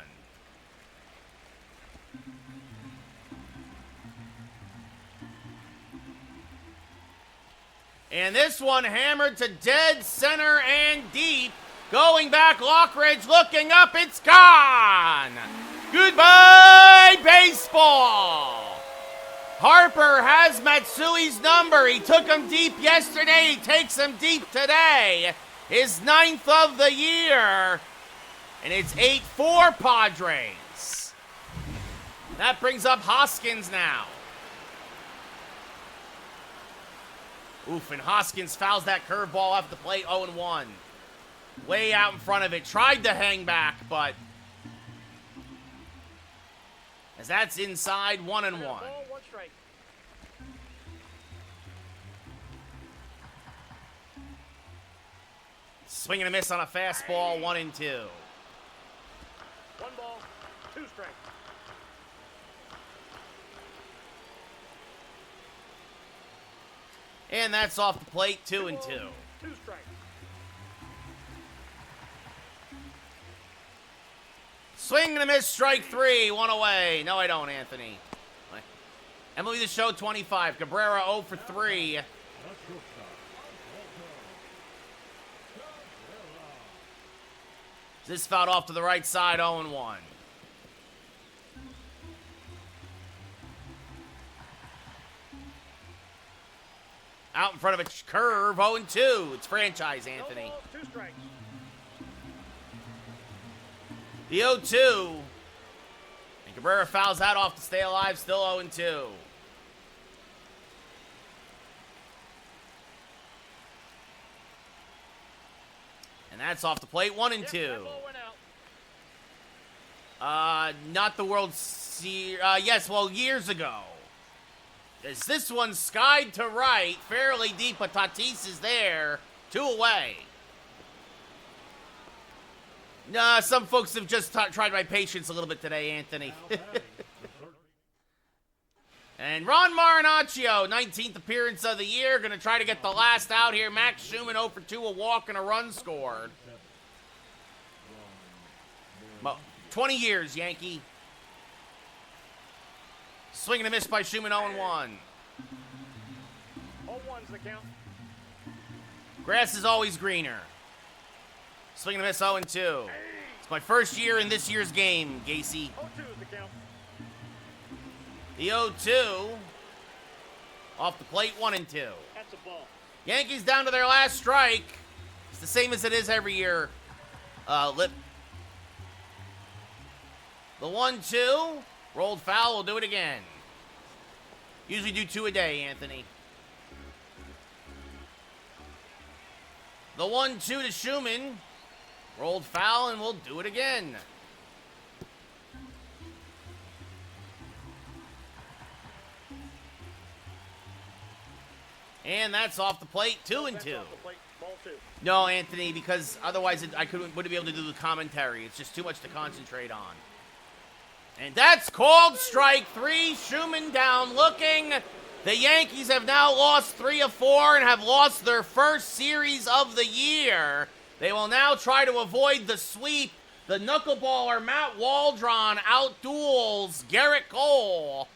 And this one hammered to dead center and deep. Going back, Lockridge looking up, it's gone! Goodbye, baseball! Harper has Matsui's number. He took him deep yesterday. He takes him deep today. His 9th of the year. And it's 8-4 Padres. That brings up Hoskins now. Oof, and Hoskins fouls that curveball off the plate, 0-1. Way out in front of it. Tried to hang back, but... as that's inside, 1-1. Swing and a miss on a fastball, 1-2. 1 ball, 2 strikes. And that's off the plate, 2-2. 2 strikes. Swing and a miss, strike 3, 1 away. No, I don't, Anthony. MLB The Show 25. Cabrera 0 for 3. This fouled off to the right side, 0-1. Out in front of a curve, 0-2. It's franchise, Anthony. 2 strikes. The 0-2. And Cabrera fouls that off to stay alive, still 0-2. And that's off the plate, 1-2. That ball went out. Not the World Series. Yes, well, years ago. As this one skied to right, fairly deep, but Tatis is there. 2 away. Nah, some folks have just tried my patience a little bit today, Anthony. And Ron Marinaccio, 19th appearance of the year, going to try to get the last out here. Max Schumann 0 for 2, a walk and a run scored. Well, 20 years, Yankee. Swing and a miss by Schumann, 0-1. 0-1's the count. Grass is always greener. Swing and a miss, 0-2. It's my first year in this year's game, Gacy. 0-2 is the count. The 0-2. Off the plate, 1-2. That's a ball. Yankees down to their last strike. It's the same as it is every year. Lip. The 1-2. Rolled foul, we'll do it again. Usually do 2 a day, Anthony. The 1-2 to Schumann. Rolled foul, and we'll do it again. And that's off the plate, 2-2. That's off the plate. Ball 2. No, Anthony, because otherwise I wouldn't be able to do the commentary. It's just too much to concentrate on. And that's called strike 3. Schumann down looking. The Yankees have now lost 3 of 4 and have lost their first series of the year. They will now try to avoid the sweep. The knuckleballer Matt Waldron outduels Garrett Cole.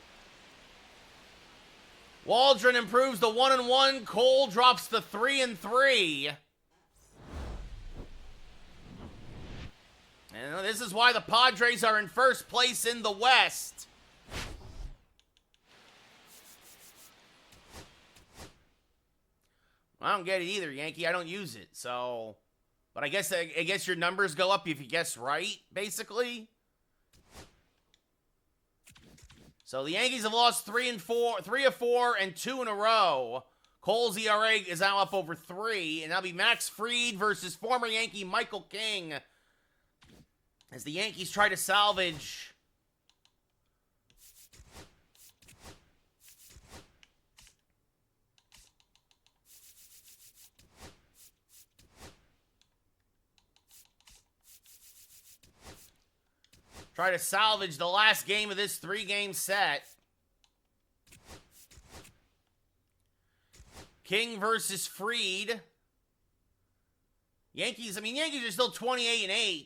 Waldron improves the 1-1. Cole drops the 3-3. And this is why the Padres are in first place in the West. I don't get it either, Yankee. I don't use it, so... But I guess your numbers go up if you guess right, basically. So the Yankees have lost 3 of 4, and 2 in a row. Cole's ERA is now up over 3, and that'll be Max Fried versus former Yankee Michael King. As the Yankees try to salvage... Try to salvage the last game of this 3-game set. King versus Fried. Yankees are still 28-8.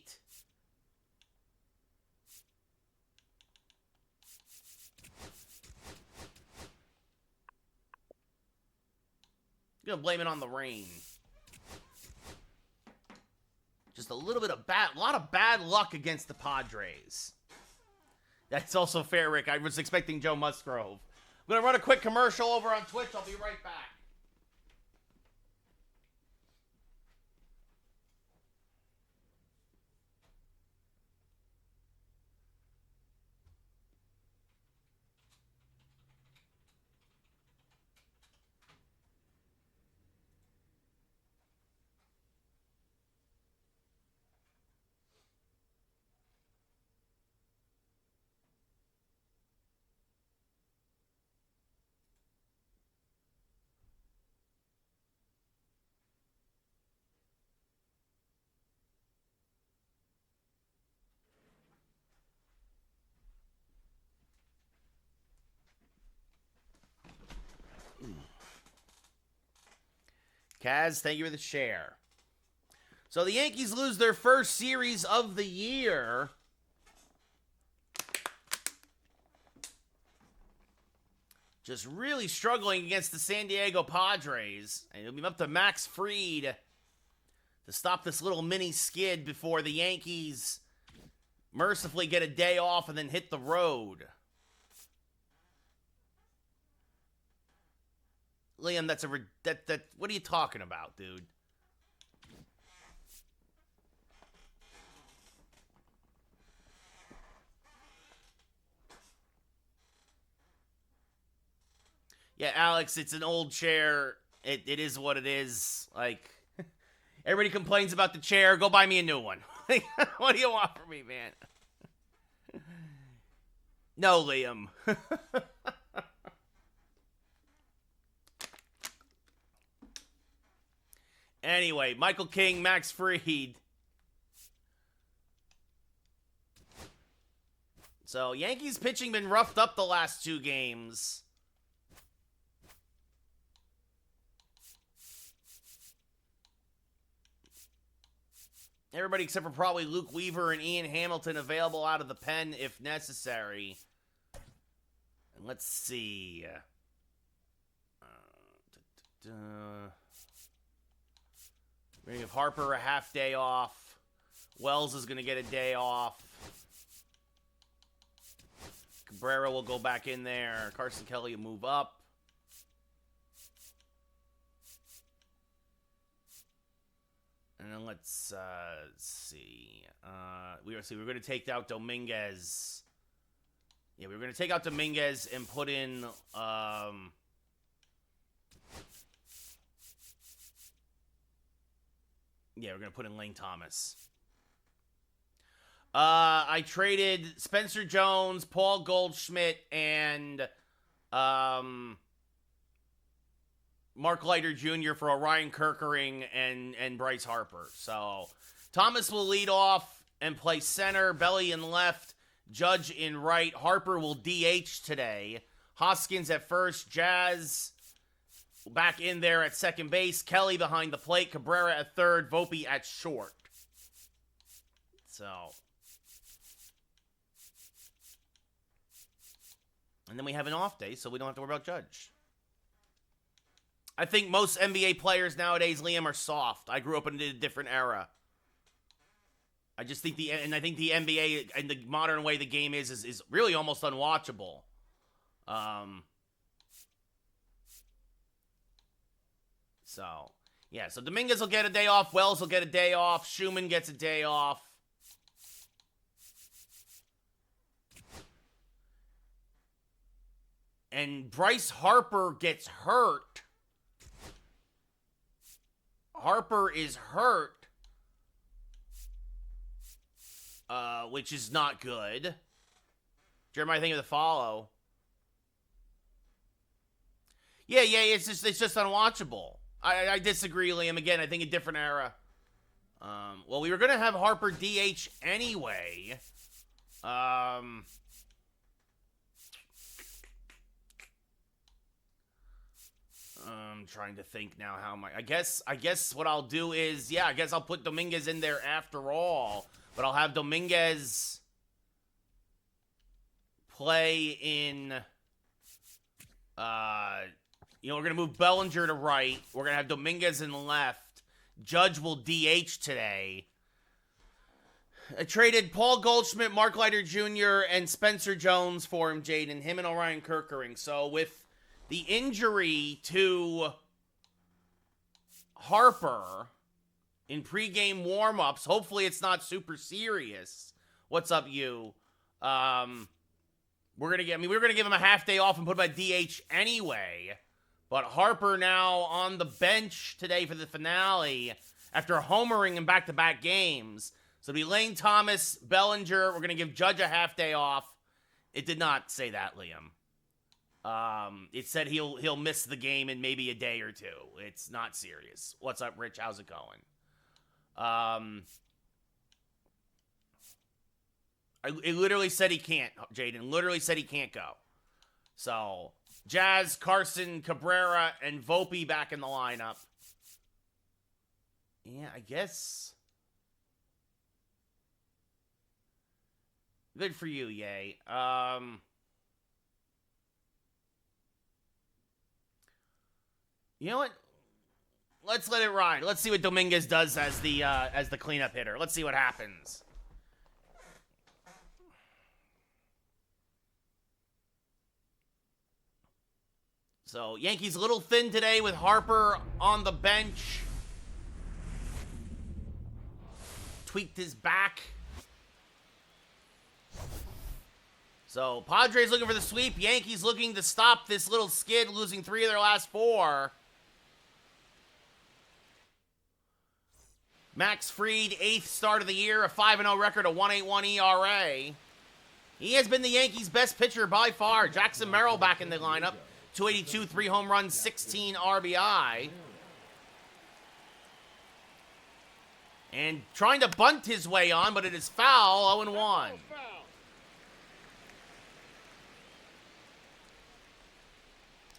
I'm gonna blame it on the rain. Just a little bit of a lot of bad luck against the Padres. That's also fair, Rick. I was expecting Joe Musgrove. I'm going to run a quick commercial over on Twitch. I'll be right back. Kaz, thank you for the share. So the Yankees lose their first series of the year. Just really struggling against the San Diego Padres. And it'll be up to Max Fried to stop this little mini skid before the Yankees mercifully get a day off and then hit the road. Liam, what are you talking about, dude? Yeah, Alex, it's an old chair. It is what it is. Like, everybody complains about the chair. Go buy me a new one. What do you want from me, man? No, Liam. Anyway, Michael King, Max Fried. So, Yankees pitching been roughed up the last 2 games. Everybody except for probably Luke Weaver and Ian Hamilton available out of the pen if necessary. And let's see. We're going to give Harper a half day off. Wells is going to get a day off. Cabrera will go back in there. Carson Kelly will move up. And then let's see. We're going to take out Dominguez. Yeah, we're going to take out Dominguez and put in... Yeah, we're going to put in Lane Thomas. I traded Spencer Jones, Paul Goldschmidt, and Mark Leiter Jr. for Orion Kerkering and Bryce Harper. So Thomas will lead off and play center, Belly in left, Judge in right. Harper will DH today. Hoskins at first, Jazz back in there at second base, Kelly behind the plate, Cabrera at third, Volpe at short. So, and then we have an off day, so we don't have to worry about Judge. I think most NBA players nowadays, Liam, are soft. I grew up in a different era. I just think I think the NBA and the modern way the game is really almost unwatchable. So, yeah, so Dominguez will get a day off, Wells will get a day off, Schumann gets a day off. And Bryce Harper gets hurt. Harper is hurt. Which is not good. Jeremiah, think of the follow. Yeah, it's just unwatchable. I disagree, Liam. Again, I think a different era. Well, we were gonna have Harper DH anyway. I'm trying to think now how I guess what I'll do is, yeah, I guess I'll put Dominguez in there after all. But I'll have Dominguez play in, we're going to move Bellinger to right. We're going to have Dominguez in left. Judge will DH today. I traded Paul Goldschmidt, Mark Leiter Jr., and Spencer Jones for him, Jaden. Him and Orion Kirkering. So with the injury to Harper in pregame warm-ups, hopefully it's not super serious. What's up, you? We were gonna give him a half day off and put him at DH anyway. But Harper now on the bench today for the finale after homering in back-to-back games. So it'll be Lane Thomas, Bellinger. We're gonna give Judge a half day off. It did not say that, Liam. It said he'll miss the game in maybe a day or two. It's not serious. What's up, Rich? How's it going? It literally said he can't, Jaden. Literally said he can't go. So, Jazz, Carson, Cabrera, and Volpe back in the lineup. Yeah, I guess. Good for you, yay. You know what? Let's let it ride. Let's see what Dominguez does as the cleanup hitter. Let's see what happens. So, Yankees a little thin today with Harper on the bench. Tweaked his back. So, Padres looking for the sweep. Yankees looking to stop this little skid, losing 3 of their last 4. Max Fried, 8th start of the year, a 5-0 record, a 1.81 ERA. He has been the Yankees' best pitcher by far. Jackson Merrill back in the lineup. 282, 3 home runs, 16 RBI. And trying to bunt his way on, but it is foul, 0-1.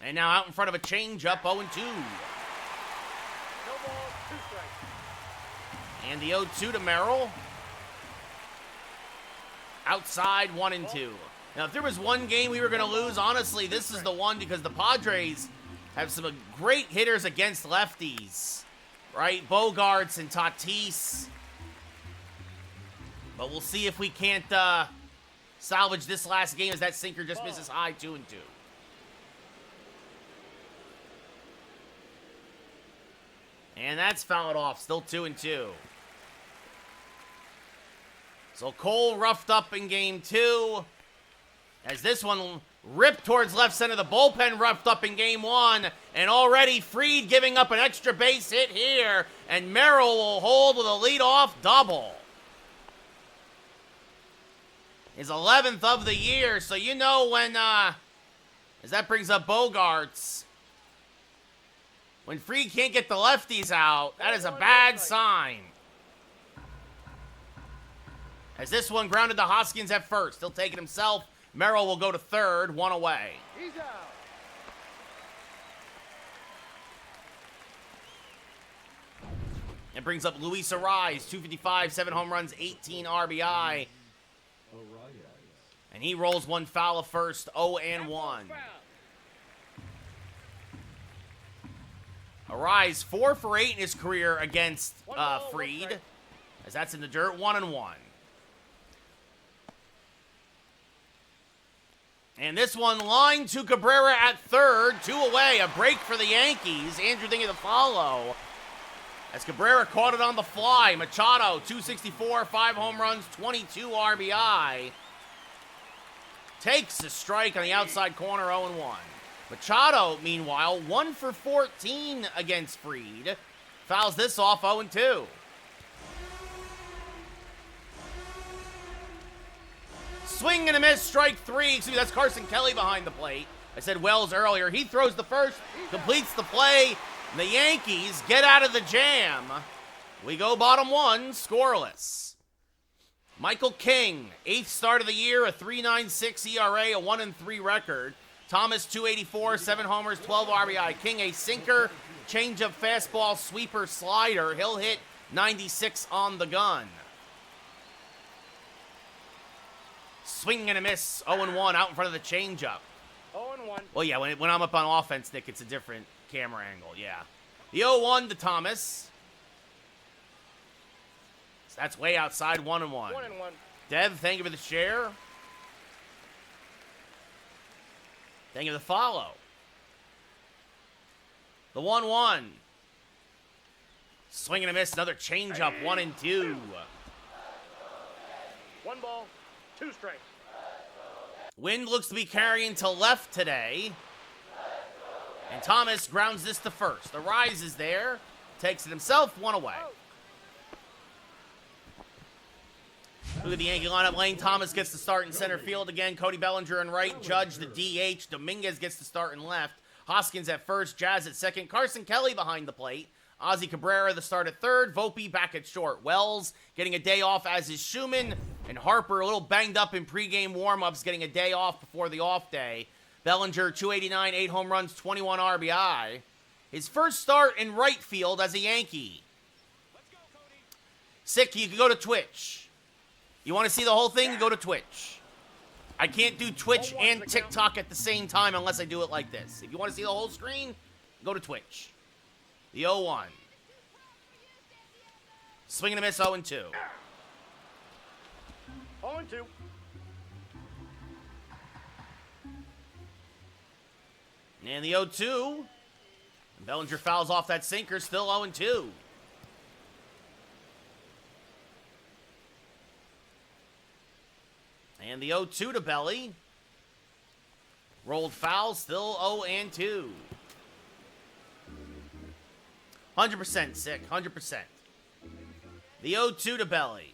And now out in front of a changeup, 0-2. No balls, 2 strikes. And the 0-2 to Merrill. Outside, 1-2. Now, if there was one game we were going to lose, honestly, this is the one because the Padres have some great hitters against lefties, right? Bogarts and Tatis. But we'll see if we can't salvage this last game as that sinker just misses high, 2-2. And that's fouled off, still 2-2. So Cole roughed up in game 2. As this one ripped towards left center, the bullpen roughed up in game 1. And already Fried giving up an extra base hit here. And Merrill will hold with a leadoff double. His 11th of the year. So you know when, as that brings up Bogarts, when Fried can't get the lefties out, that is a bad sign. As this one grounded to Hoskins at first. He'll take it himself. Merrill will go to third, 1 away. He's out. It brings up Luis Arise, 255, 7 home runs, 18 RBI. And he rolls one foul of first, 0-1. Arise, 4 for 8 in his career against Fried. as that's in the dirt, 1-1. And this one lined to Cabrera at third, 2 away, a break for the Yankees. Andrew thinking the follow. As Cabrera caught it on the fly. Machado, 264, 5 home runs, 22 RBI. Takes a strike on the outside corner, 0-1. Machado, meanwhile, 1 for 14 against Fried. Fouls this off, 0-2. Swing and a miss, strike 3. Excuse me, that's Carson Kelly behind the plate. I said Wells earlier. He throws the first, completes the play. And the Yankees get out of the jam. We go bottom 1, scoreless. Michael King, 8th start of the year, a 3.96 ERA, a 1-3 record. Thomas, 284, 7 homers, 12 RBI. King, a sinker, changeup, fastball, sweeper, slider. He'll hit 96 on the gun. Swing and a miss, 0-1, out in front of the changeup. 0-1. Well, yeah, when I'm up on offense, Nick, it's a different camera angle, yeah. The 0-1 to Thomas. So that's way outside, 1-1. 1-1. Dev, thank you for the share. Thank you for the follow. The 1-1. Swing and a miss, another changeup, 1-2. 1 ball, 2 strikes. Wind looks to be carrying to left today. And Thomas grounds this to first. The rise is there. Takes it himself, 1 away. Look at the Yankee lineup. Lane Thomas gets to start in center field again. Cody Bellinger in right. Judge the DH. Dominguez gets to start in left. Hoskins at first. Jazz at second. Carson Kelly behind the plate. Ozzie Cabrera the start at third. Volpe back at short. Wells getting a day off, as is Schumann. And Harper a little banged up in pregame warm-ups, getting a day off before the off day. Bellinger, 289, 8 home runs, 21 RBI. His first start in right field as a Yankee. Sick, you can go to Twitch. You want to see the whole thing? Go to Twitch. I can't do Twitch and TikTok at the same time unless I do it like this. If you want to see the whole screen, go to Twitch. The 0-1. Swing and a miss, 0-2. 0-2. And the 0-2. Bellinger fouls off that sinker, still 0-2. And the 0-2 to Belly. Rolled foul, still 0-2. 100% sick, 100%. The 0-2 to Belly.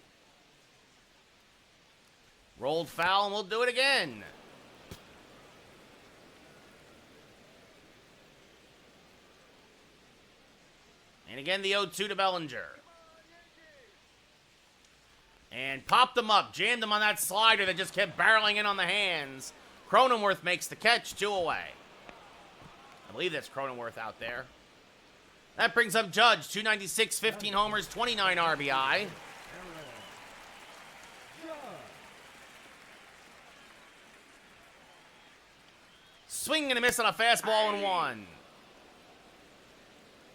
Rolled foul, and we'll do it again. And again, the 0-2 to Bellinger. And popped him up, jammed him on that slider that just kept barreling in on the hands. Cronenworth makes the catch, 2 away. I believe that's Cronenworth out there. That brings up Judge, 296, 15 homers, 29 RBI. Swing and a miss on a fastball and 1.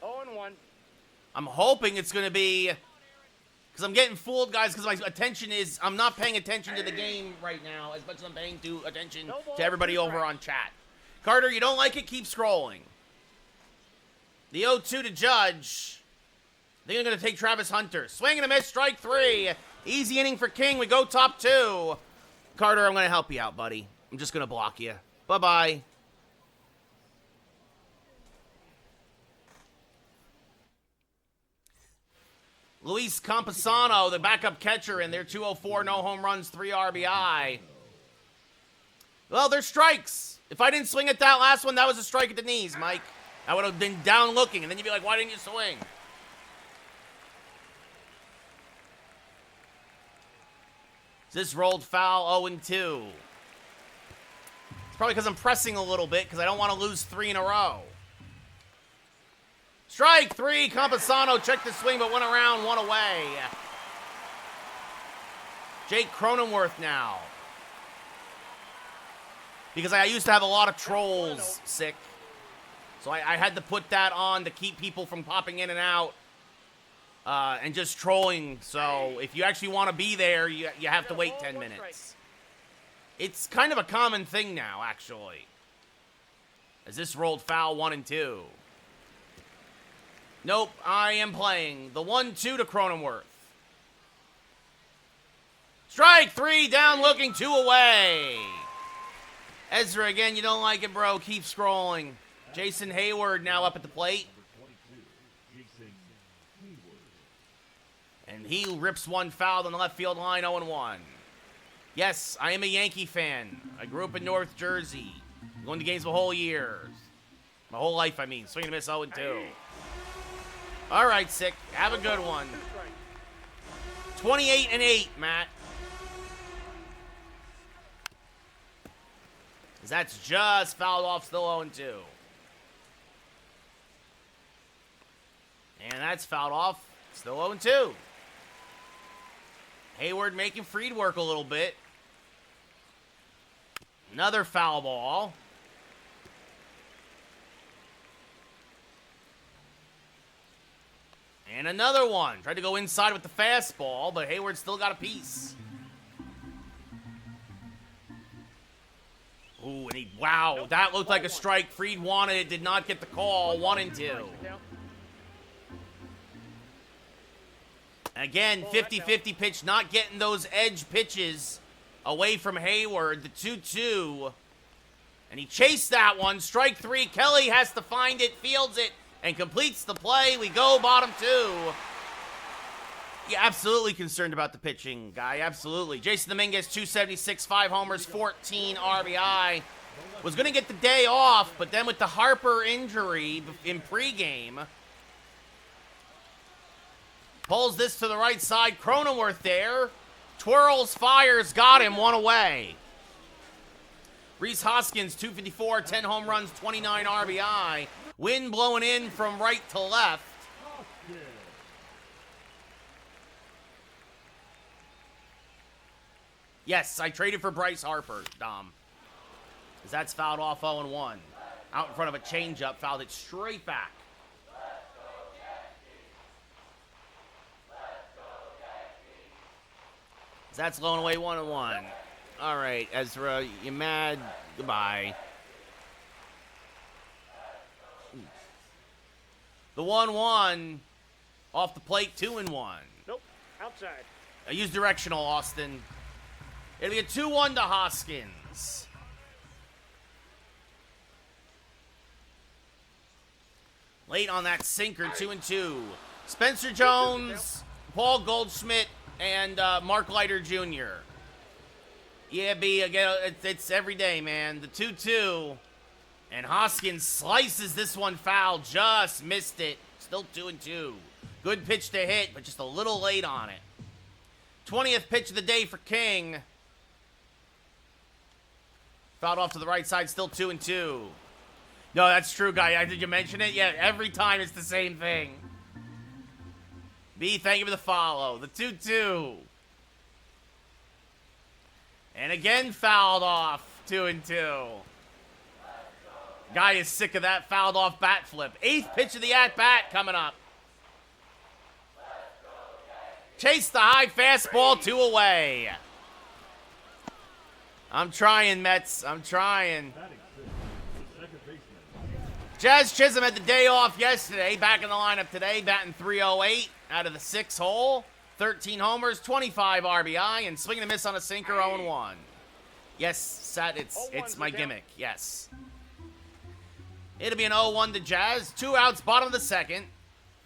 0-1. I'm hoping it's going to be, because I'm getting fooled, guys, because my attention is, I'm not paying attention to the game right now as much as I'm paying attention to everybody over on chat. Carter, you don't like it? Keep scrolling. The 0-2 to Judge. I think I'm going to take Travis Hunter. Swing and a miss, strike 3. Easy inning for King. We go top 2. Carter, I'm going to help you out, buddy. I'm just going to block you. Bye-bye. Luis Campusano, the backup catcher, and they're 204, no home runs, 3 RBI. Well, they're strikes. If I didn't swing at that last one, that was a strike at the knees, Mike. I would have been down looking, and then you'd be like, why didn't you swing? This rolled foul, 0-2. It's probably because I'm pressing a little bit, because I don't want to lose 3 in a row. Strike 3, Campusano checked the swing, but went around, 1 away. Jake Cronenworth now. Because I used to have a lot of trolls sick. So I had to put that on to keep people from popping in and out and just trolling. So if you actually want to be there, you have to wait 10 minutes. It's kind of a common thing now, actually. As this rolled foul 1 and 2. Nope, I am playing the 1-2 to Cronenworth. Strike 3, down looking, 2 away. Ezra, again, you don't like it, bro. Keep scrolling. Jason Hayward now up at the plate. And he rips one foul on the left field line, 0-1. Yes, I am a Yankee fan. I grew up in North Jersey. Going to games my whole year. My whole life, I mean. Swing and miss 0-2. All right, Sick. Have a good one. 28-8, Matt. That's just fouled off, still 0-2. And that's fouled off, still 0-2. Hayward making Fried work a little bit. Another foul ball. And another one. Tried to go inside with the fastball, but Hayward still got a piece. Ooh, and wow, that looked like a strike. Fried wanted it, did not get the call. 1-2. Again, 50-50 pitch, not getting those edge pitches away from Hayward. The 2-2. And he chased that one. Strike 3. Kelly has to find it, fields it, and completes the play. We go bottom 2. Yeah, absolutely concerned about the pitching, guy. Absolutely. Jason Dominguez, 276, 5 homers, 14 RBI. Was going to get the day off, but then with the Harper injury in pregame, pulls this to the right side. Cronenworth there. Twirls, fires, got him, 1 away. Rhys Hoskins, 254, 10 home runs, 29 RBI. Wind blowing in from right to left. Yes, I traded for Bryce Harper, Dom. Because that's fouled off 0-1. Out in front of a changeup, fouled it straight back. That's blowing away 1-1. All right, Ezra, you mad? Goodbye. The 1-1 off the plate, 2-1. Nope, outside. I use directional, Austin. It'll be a 2-1 to Hoskins. Late on that sinker, 2-2. Spencer Jones, Paul Goldschmidt, and Mark Leiter Jr. Yeah, B, again, it's every day, man. The 2-2. And Hoskins slices this one foul. Just missed it. Still 2-2. Good pitch to hit, but just a little late on it. 20th pitch of the day for King. Fouled off to the right side, still 2-2. No, that's true, guy. Did you mention it? Yeah, every time it's the same thing. B, thank you for the follow. The 2-2. And again fouled off, 2-2. Guy is sick of that fouled off bat flip. 8th pitch of the at-bat coming up. Chase the high fastball, 2 away. I'm trying, Mets. I'm trying. Jazz Chisholm had the day off yesterday. Back in the lineup today, batting .308 out of the 6 hole. 13 homers, 25 RBI, and swinging a miss on a sinker, 0-1. Yes, Sat, it's my gimmick. Yes. It'll be an 0-1 to Jazz. 2 outs, bottom of the second.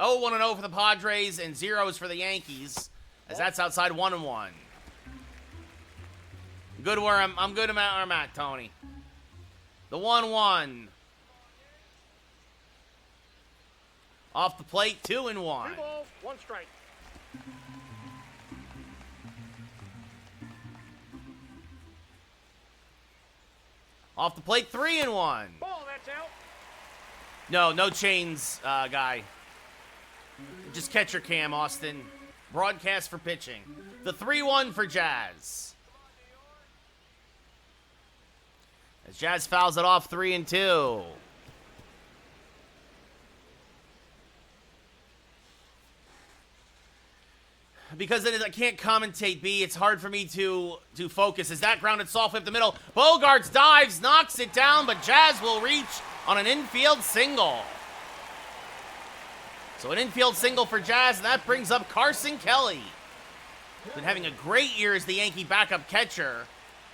0-1-0 for the Padres and 0s for the Yankees, as that's outside 1-1. Good where I'm good where I'm at, Tony. The 1-1. Off the plate, 2-1. 2 balls, 1 strike. Off the plate, 3-1. Ball, that's out. No chains, guy. Just catcher cam, Austin. Broadcast for pitching. The 3-1 for Jazz. As Jazz fouls it off, 3-2. because I can't commentate, B. It's hard for me to focus. As that grounded softly up the middle. Bogarts dives, knocks it down, but Jazz will reach on an infield single. So an infield single for Jazz, and that brings up Carson Kelly. Been having a great year as the Yankee backup catcher.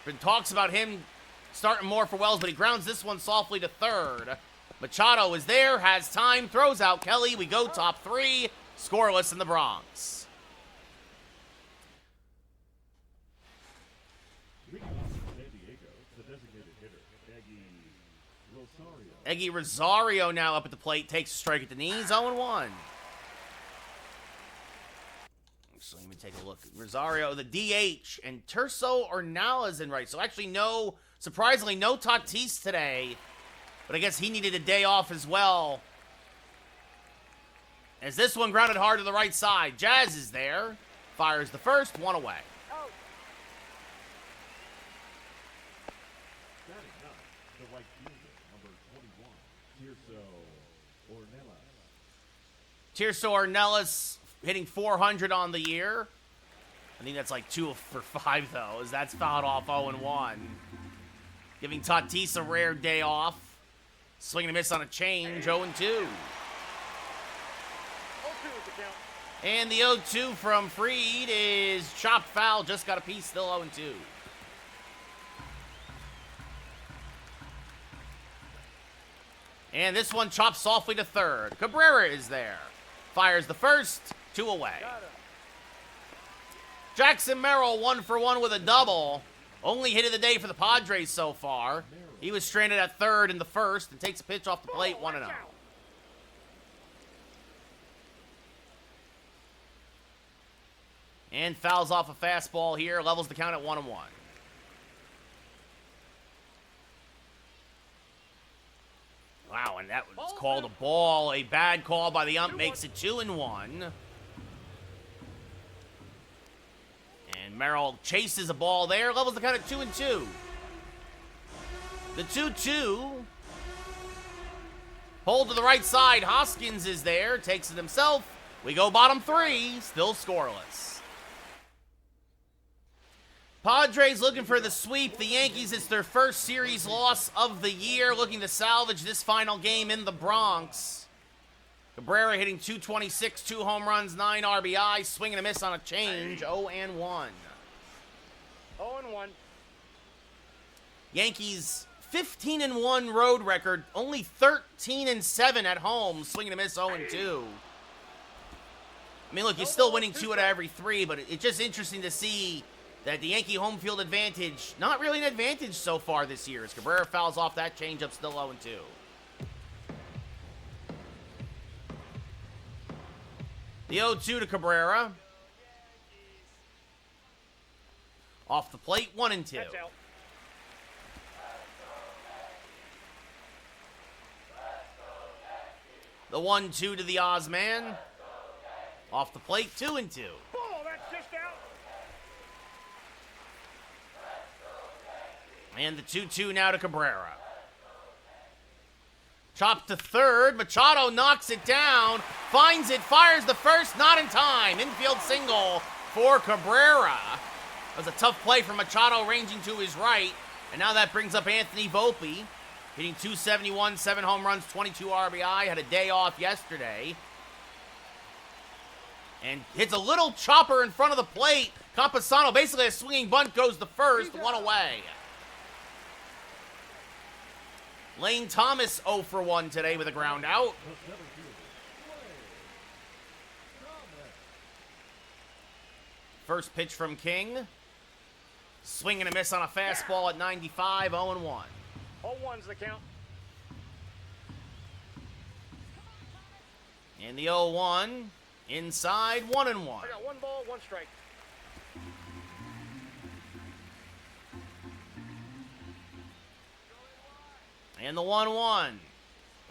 Been talks about him starting more for Wells, but he grounds this one softly to third. Machado is there, has time, throws out Kelly. We go top three, scoreless in the Bronx. Leading off for San Diego, the designated hitter, Rosario. Eggy Rosario now up at the plate, takes a strike at the knees, 0-1. So let me take a look. Rosario, the DH, and Terso Ornala's in right. So actually surprisingly, no Tatis today. But I guess he needed a day off as well. As this one grounded hard to the right side. Jazz is there. Fires the first, one away. Batting ninth, the right fielder, number 21, Tirso Ornelas. Tirso Ornelas hitting 400 on the year. I think that's like 2 for 5, though, as that's fouled off 0-1. Giving Tatis a rare day off. Swing and a miss on a change, 0-2. 0-2 is the count. And the 0-2 from Fried is chopped foul, just got a piece, still 0-2. And this one chopped softly to third. Cabrera is there. Fires the first, 2 away. Jackson Merrill 1 for 1 with a double. Only hit of the day for the Padres so far. He was stranded at third in the first and takes a pitch off the plate, 1-0. And fouls off a fastball here, levels the count at 1-1. Wow, and that was called a ball. A bad call by the ump makes it 2-1. And Merrill chases a ball there, levels the count at 2-2. The 2-2. Hold to the right side. Hoskins is there, takes it himself. We go bottom three, still scoreless. Padres looking for the sweep. The Yankees, it's their first series loss of the year, looking to salvage this final game in the Bronx. Cabrera hitting .226, 2 home runs, 9 RBI, swing and a miss on a change, 0-1. 0-1. Yankees 15-1 road record, only 13-7 at home, swing and a miss, 0-2. I mean, look, you're still winning 2 out of every 3, but it's just interesting to see that the Yankee home field advantage, not really an advantage so far this year, as Cabrera fouls off that changeup, still 0-2. The 0-2 to Cabrera. Off the plate, 1-2. That's out. The 1-2 to the Ozman. Off the plate, 2-2. Ball, that's just out. And the 2-2 now to Cabrera. Chopped to third. Machado knocks it down. Finds it, fires the first, not in time. Infield single for Cabrera. That was a tough play for Machado ranging to his right. And now that brings up Anthony Volpe. Hitting .271, 7 home runs, 22 RBI. Had a day off yesterday. And hits a little chopper in front of the plate. Campusano, basically a swinging bunt, goes the first, 1 away. Lane Thomas 0 for 1 today with a ground out. First pitch from King. Swing and a miss on a fastball at 95, 0-1. 0-1's the count. And the 0-1 inside, 1-1. I got 1 ball, 1 strike. And the 1-1.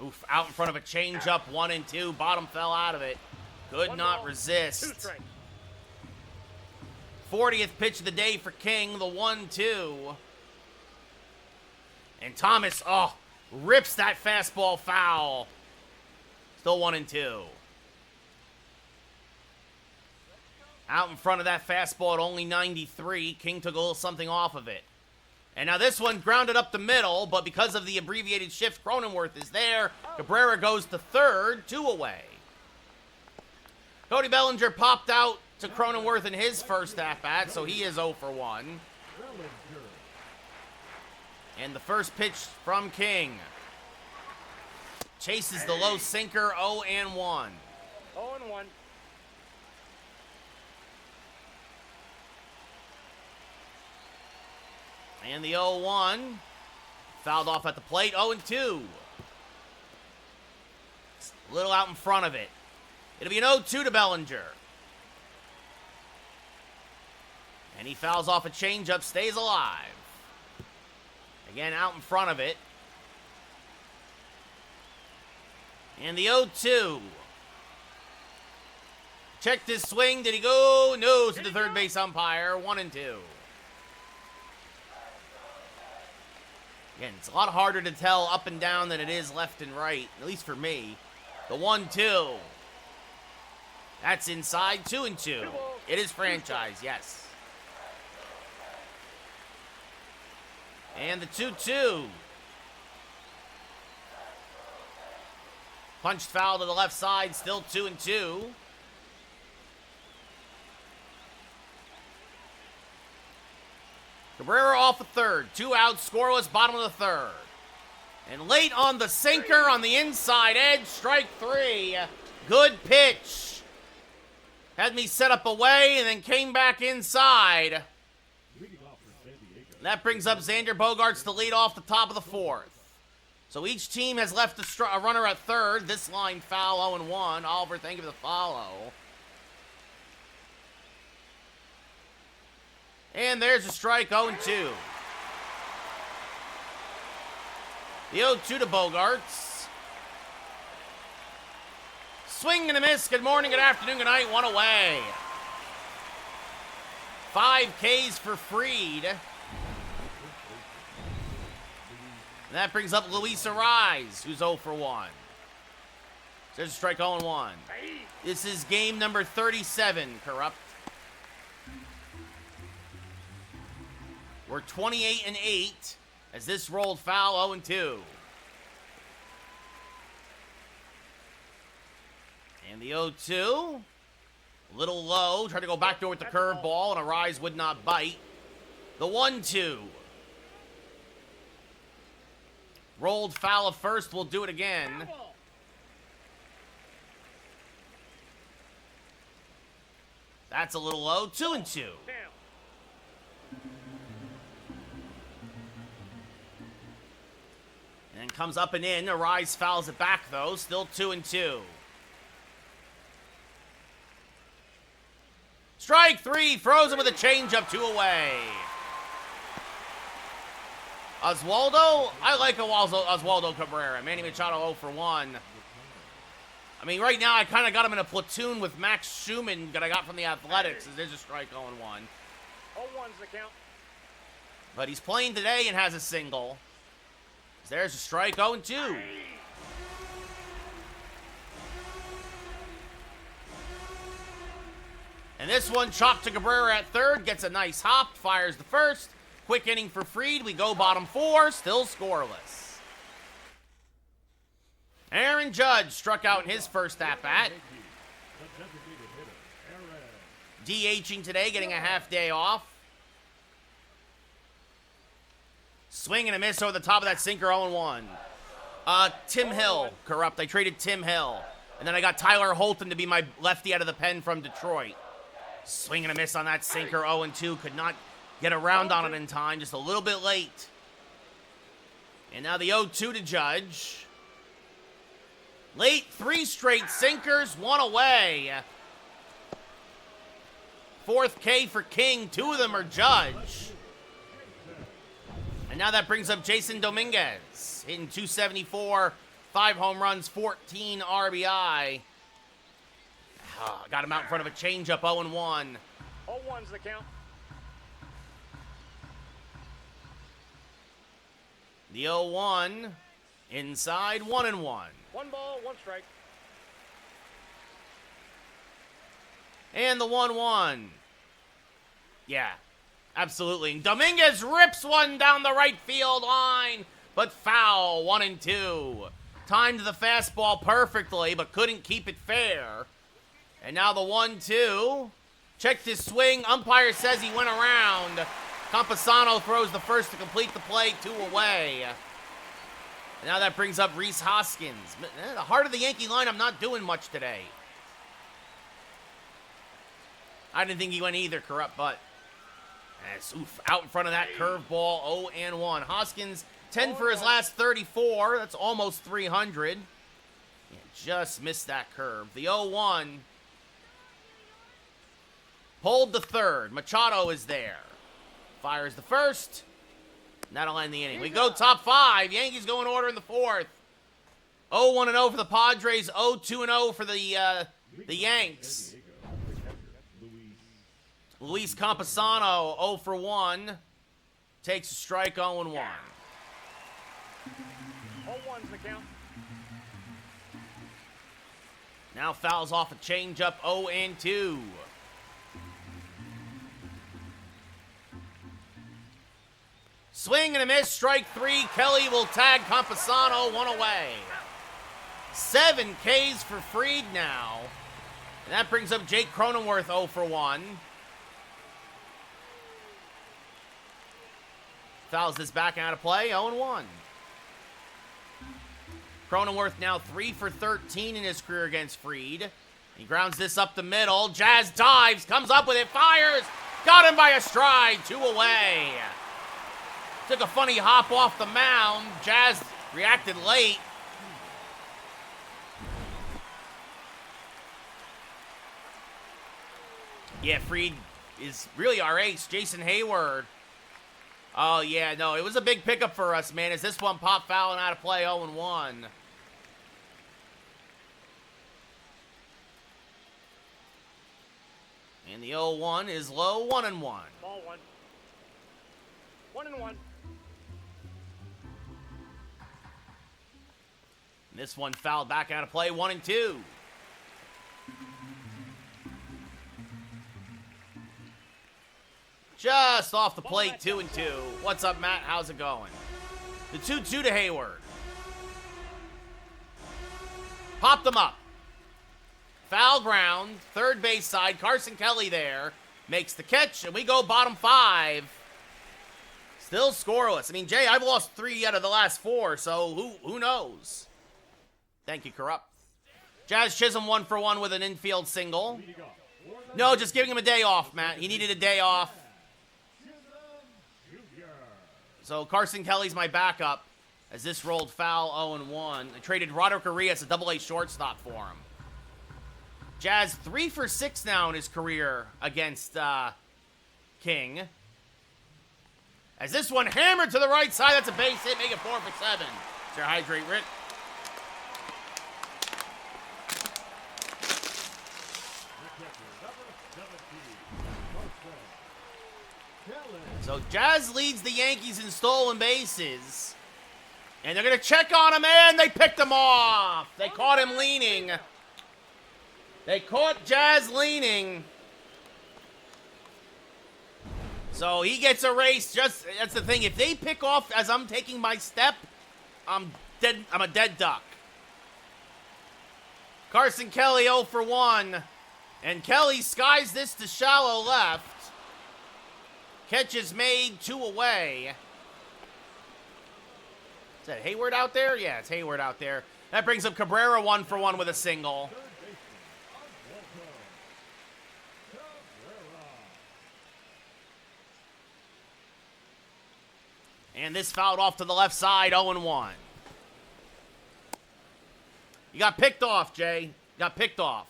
Oof, out in front of a changeup, 1-2. Bottom fell out of it. Could not resist. 2 strikes. 40th pitch of the day for King, the 1-2. And Thomas, rips that fastball foul. Still 1-2. Out in front of that fastball at only 93. King took a little something off of it. And now this one grounded up the middle, but because of the abbreviated shift, Cronenworth is there. Cabrera goes to third, 2 away. Cody Bellinger popped out to Cronenworth in his first at-bat, so he is 0 for 1. And the first pitch from King. Chases the low sinker, 0 and 1. 0 and 1. And the 0-1. Fouled off at the plate, 0 and 2. A little out in front of it. It'll be an 0-2 to Bellinger. And he fouls off a changeup, stays alive. Again, out in front of it. And the 0-2. Checked his swing. Did he go? No, to the third base umpire. 1 and 2. Again, it's a lot harder to tell up and down than it is left and right, at least for me. The 1-2. That's inside, 2 and 2. It is franchise, yes. And the 2-2. Punched foul to the left side, still 2 and 2. Cabrera off the third. 2 outs, scoreless, bottom of the third. And late on the sinker on the inside edge, strike 3. Good pitch. Had me set up away and then came back inside. That brings up Xander Bogaerts to lead off the top of the 4th. So each team has left a runner at third. This line foul, 0 and 1. Oliver, thank you for the follow. And there's a strike, 0 and 2. The 0-2 to Bogaerts. Swing and a miss. Good morning, good afternoon, good night. 1 away. 5 Ks for Fried. And that brings up Luis Arise, who's 0 for 1. There's a strike, 0 and 1. This is game number 37, Corrupt. We're 28 and 8 as this rolled foul, 0 and 2. And the 0-2, a little low, tried to go back door with the curveball, and Arise would not bite. The 1-2. Rolled foul of first, we'll do it again. That's a little low, 2 and 2. And comes up and in. Arise fouls it back, though. Still 2 and 2. Strike 3. Frozen with a changeup. 2 away. Oswaldo? I like Oswaldo Cabrera. Manny Machado 0 for 1. I mean, right now I kind of got him in a platoon with Max Schumann that I got from the Athletics. There's a strike, 0 and 1. 0-1's the count. But he's playing today and has a single. There's a strike, 0 and 2. And this one chopped to Cabrera at third, gets a nice hop, fires the first. Quick inning for Fried. We go bottom 4, still scoreless. Aaron Judge struck out in his first at-bat. DHing today, getting a half day off. Swing and a miss over the top of that sinker, 0-1. Tim Hill, Corrupt. I traded Tim Hill. And then I got Tyler Holton to be my lefty out of the pen from Detroit. Swing and a miss on that sinker, 0-2. Could not get around on it in time, just a little bit late. And now the 0-2 to Judge. Late, 3 straight sinkers, 1 away. 4th K for King, 2 of them are Judge. And now that brings up Jason Dominguez, hitting .274, 5 home runs, 14 RBI. Got him out in front of a changeup, 0-1. 0-1's the count. The 0-1, inside, 1-1. 1 ball, 1 strike. And the 1-1. Yeah, absolutely. And Dominguez rips one down the right field line, but foul, 1-2. Timed the fastball perfectly, but couldn't keep it fair. And now the 1-2. Checked his swing. Umpire says he went around. Campusano throws the first to complete the play, 2 away. And now that brings up Rhys Hoskins. The heart of the Yankee lineup not doing much today. I didn't think he went either, corrupt, but out in front of that curveball, 0-1. Hoskins, 10 for his last 34. That's almost 300. Yeah, just missed that curve. The 0-1. Pulled the third. Machado is there. Fires the first. And that'll end the inning. We go top 5. Yankees go in order in the 4th. 0-1-0 for the Padres. 0-2-0 for the Yanks. Luis Campusano, 0 for 1. Takes a strike, 0-1. 0-1's the count. Now fouls off a changeup, 0-2. Swing and a miss, strike 3. Kelly will tag Campusano, 1 away. 7 Ks for Fried now. And that brings up Jake Cronenworth, 0 for 1. Fouls this back out of play, 0-1. Cronenworth now 3 for 13 in his career against Fried. He grounds this up the middle. Jazz dives, comes up with it, fires. Got him by a stride, 2 away. Took a funny hop off the mound. Jazz reacted late. Yeah, Fried is really our ace. Jason Hayward. Oh, yeah, no, it was a big pickup for us, man. As this one popped fouling out of play, 0-1. And the 0-1 is low, 1-1. Ball 1. 1-1. And this one fouled back out of play, 1-2. Just off the plate, 2-2. What's up, Matt? How's it going? The 2-2 to Hayward. Popped them up. Foul ground, third base side. Carson Kelly there. Makes the catch, and we go bottom 5. Still scoreless. I mean, Jay, I've lost 3 out of the last 4, so who knows? Thank you, Corrupt. Jazz Chisholm 1 for 1 with an infield single. No, just giving him a day off, Matt. He needed a day off. So Carson Kelly's my backup as this rolled foul 0-1. I traded Roderick Arias, a double-A shortstop, for him. Jazz 3 for 6 now in his career against King. As this one hammered to the right side, that's a base hit, make it 4 for 7. Sir, hydrate, Rick. So Jazz leads the Yankees in stolen bases. And they're going to check on him, and they picked him off. They caught him leaning. They caught Jazz leaning. So he gets erased. That's the thing. If they pick off as I'm taking my step, I'm dead. I'm a dead duck. Carson Kelly 0 for 1. And Kelly skies this to shallow left. Catch is made, 2 away. Is that Hayward out there? Yeah, it's Hayward out there. That brings up Cabrera 1 for 1 with a single. And this fouled off to the left side, 0-1. You got picked off, Jay. You got picked off.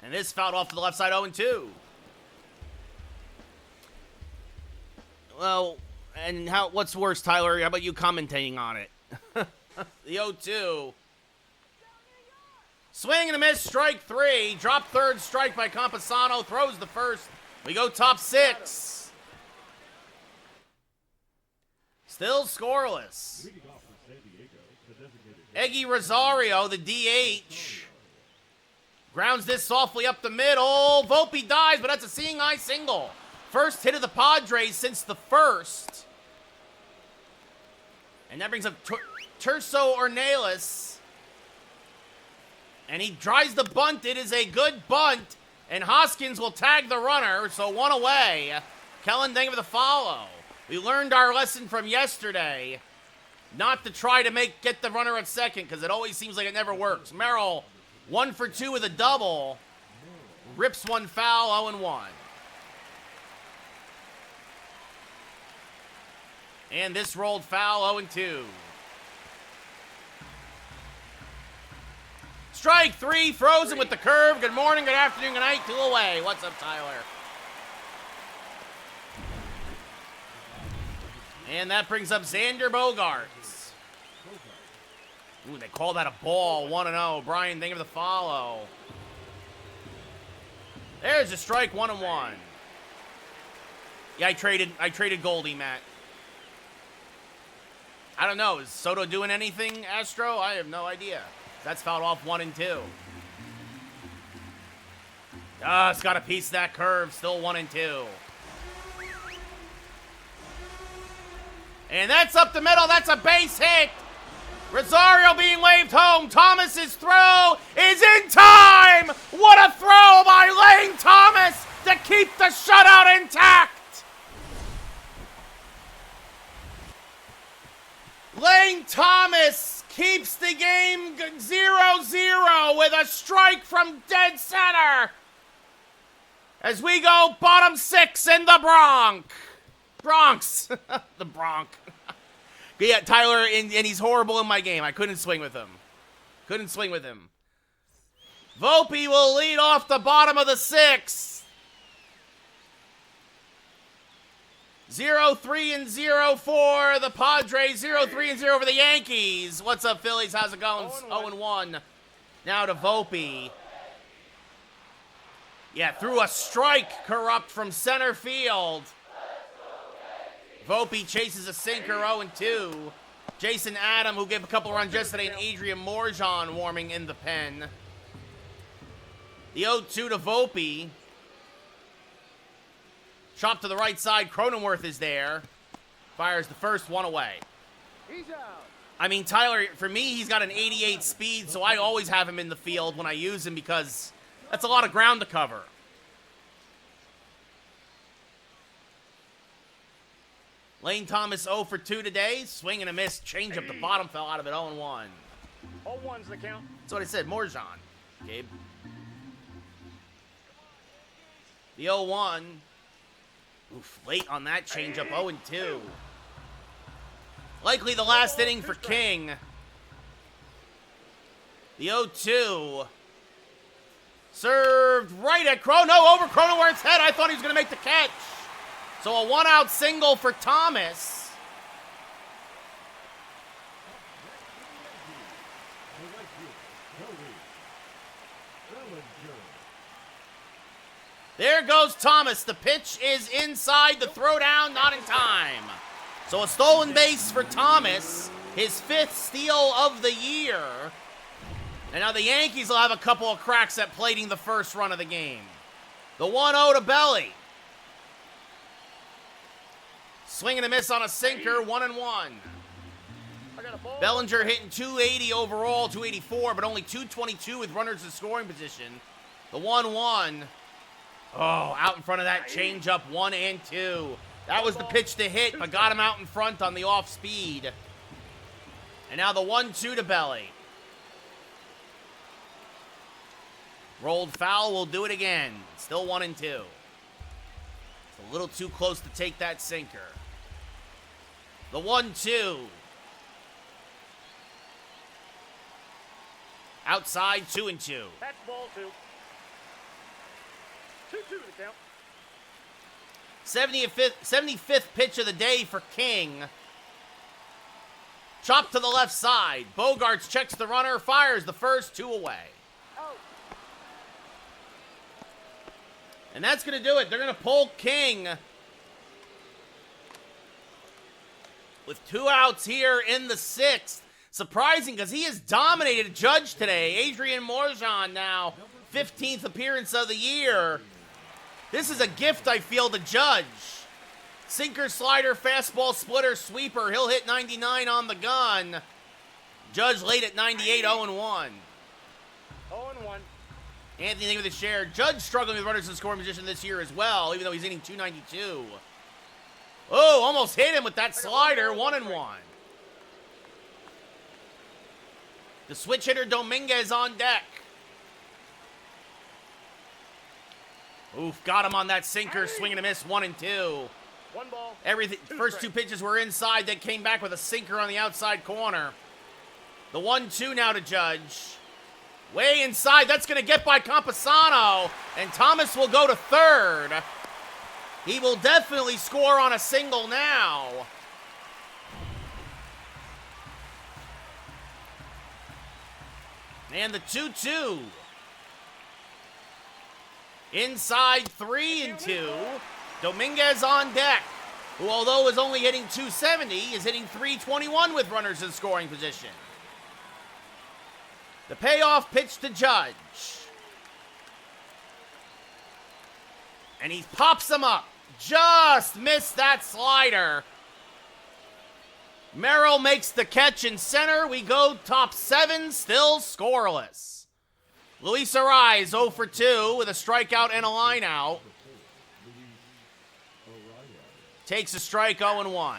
And this fouled off to the left side, 0-2. Well, and what's worse, Tyler? How about you commentating on it? The 0-2. Swing and a miss, strike 3. Drop third, strike by Campusano. Throws the first. We go top 6. Still scoreless. Leading off for San Diego, the designated Eggy Rosario, the DH. Grounds this softly up the middle. Volpe dies, but that's a seeing eye single. First hit of the Padres since the first. And that brings up Terso Ornelas. And he tries the bunt. It is a good bunt. And Hoskins will tag the runner, so one away. Kellen Dang with the follow. We learned our lesson from yesterday. Not to try to get the runner at second, because it always seems like it never works. Merrill, 1 for 2 with a double. Rips one foul, 0-1. And this rolled foul, 0-2. Strike 3, Frozen with the curve. Good morning, good afternoon, good night, 2 away. What's up, Tyler? And that brings up Xander Bogaerts. Ooh, they call that a ball, 1-0. Brian, thank you for the follow. There's a strike, 1-1. Yeah, I traded Goldie, Matt. I don't know. Is Soto doing anything, Astro? I have no idea. That's fouled off 1-2. It's got a piece of that curve. Still 1-2. And that's up the middle. That's a base hit. Rosario being waved home. Thomas's throw is in time. What a throw by Lane Thomas to keep the shutout intact. Lane Thomas keeps the game 0-0 with a strike from dead center. As we go bottom 6 in the Bronx. The Bronx. Yeah, Tyler, and he's horrible in my game. I couldn't swing with him. Volpe will lead off the bottom of the 6th. 0-3 and 0 for the Padres. 0-3 and 0 for the Yankees. What's up, Phillies? How's it going? 0-1. Now to Volpe. Yeah, threw a strike corrupt from center field. Volpe chases a sinker, 0-2. Jason Adam, who gave a couple runs yesterday, and Adrian Morjan warming in the pen. The 0-2 to Volpe. Chop to the right side. Cronenworth is there. Fires the first, 1 away. He's out. I mean, Tyler, for me, he's got an 88 speed, so I always have him in the field when I use him because that's a lot of ground to cover. Lane Thomas 0 for 2 today. Swing and a miss. Change up the bottom. Fell out of it. 0-1. 0-1's the count. That's what I said. Morjan. Gabe. The 0-1. Oof. Late on that changeup. 0-2. Likely the last inning for King. The 0-2. Served right at over Cronenworth's head. I thought he was going to make the catch. So a 1-out single for Thomas. There goes Thomas. The pitch is inside. The throwdown not in time. So a stolen base for Thomas. His 5th steal of the year. And now the Yankees will have a couple of cracks at plating the first run of the game. The 1-0 to Belly. Swing and a miss on a sinker, 1-1. Bellinger hitting 280 overall, 284, but only 222 with runners in scoring position. The 1-1. Oh, out in front of that changeup, 1-2. That was the pitch to hit, but got him out in front on the off speed. And now the 1-2 to Belly. Rolled foul, will do it again. Still 1-2. It's a little too close to take that sinker. The 1-2. Outside, 2-2. That's ball 2. 2-2 to count. 75th pitch of the day for King. Chop to the left side. Bogaerts checks the runner, fires the first, 2 away. Out. And that's going to do it. They're going to pull King. with 2 outs here in the 6th. Surprising because he has dominated Judge today. Adrian Morjan now, 15th appearance of the year. This is a gift, I feel, to Judge. Sinker, slider, fastball, splitter, sweeper. He'll hit 99 on the gun. Judge late at 98, 0-1. 0-1. Anthony Lee with a share. Judge struggling with runners in scoring position this year as well, even though he's hitting 292. Oh, almost hit him with that slider. 1-1. The switch hitter Dominguez on deck. Oof, got him on that sinker. Swing and a miss. 1-2. 1 ball. Everything. First 2 pitches were inside. That came back with a sinker on the outside corner. The 1-2 now to Judge. Way inside. That's going to get by Campusano. And Thomas will go to third. He will definitely score on a single now. And the 2-2. Inside 3-2. Dominguez on deck, who although is only hitting 270, is hitting 321 with runners in scoring position. The payoff pitch to Judge. And he pops him up. Just missed that slider. Merrill makes the catch in center. We go top 7, still scoreless. Luis Ariz 0 for 2 with a strikeout and a line out. Takes a strike, 0-1.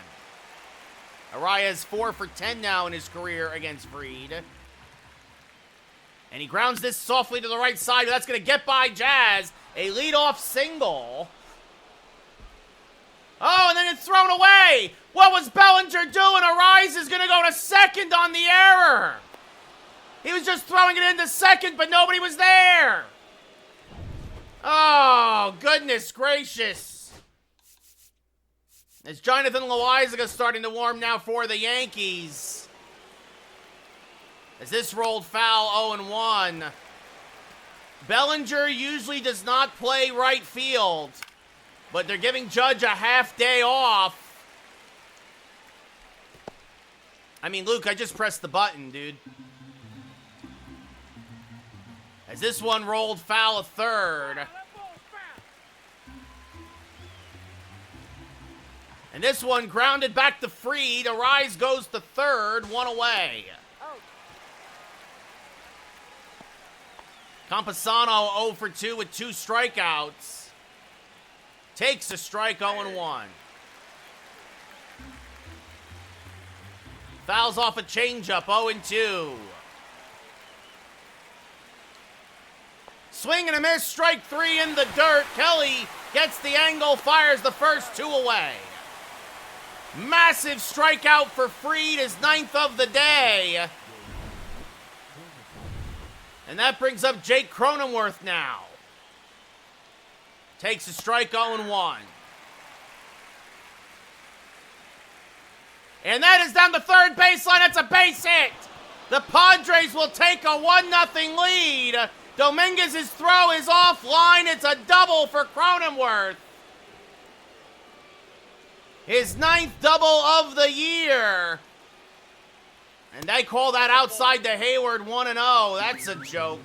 Arias 4 for 10 now in his career against Fried. And he grounds this softly to the right side. That's going to get by Jazz. A leadoff single. Oh, and then it's thrown away. What was Bellinger doing? Arias is going to go to second on the error. He was just throwing it into second, but nobody was there. Oh, goodness gracious. As Jonathan Loaizaga starting to warm now for the Yankees. As this rolled foul, 0-1. Bellinger usually does not play right field, but they're giving Judge a half day off. I mean, Luke, I just pressed the button, dude. As this one rolled foul of third. And this one grounded back to Fried. Ariz goes to third, 1 away. Campusano 0 for 2 with 2 strikeouts. Takes a strike, 0-1. Fouls off a changeup, 0-2. Swing and a miss, strike 3 in the dirt. Kelly gets the angle, fires the first 2 away. Massive strikeout for Fried, his 9th of the day. And that brings up Jake Cronenworth now. Takes a strike, 0-1. And that is down the third baseline. That's a base hit. The Padres will take a 1-0 lead. Dominguez's throw is offline. It's a double for Cronenworth. His 9th double of the year. And they call that outside to Hayward, 1-0. That's a joke.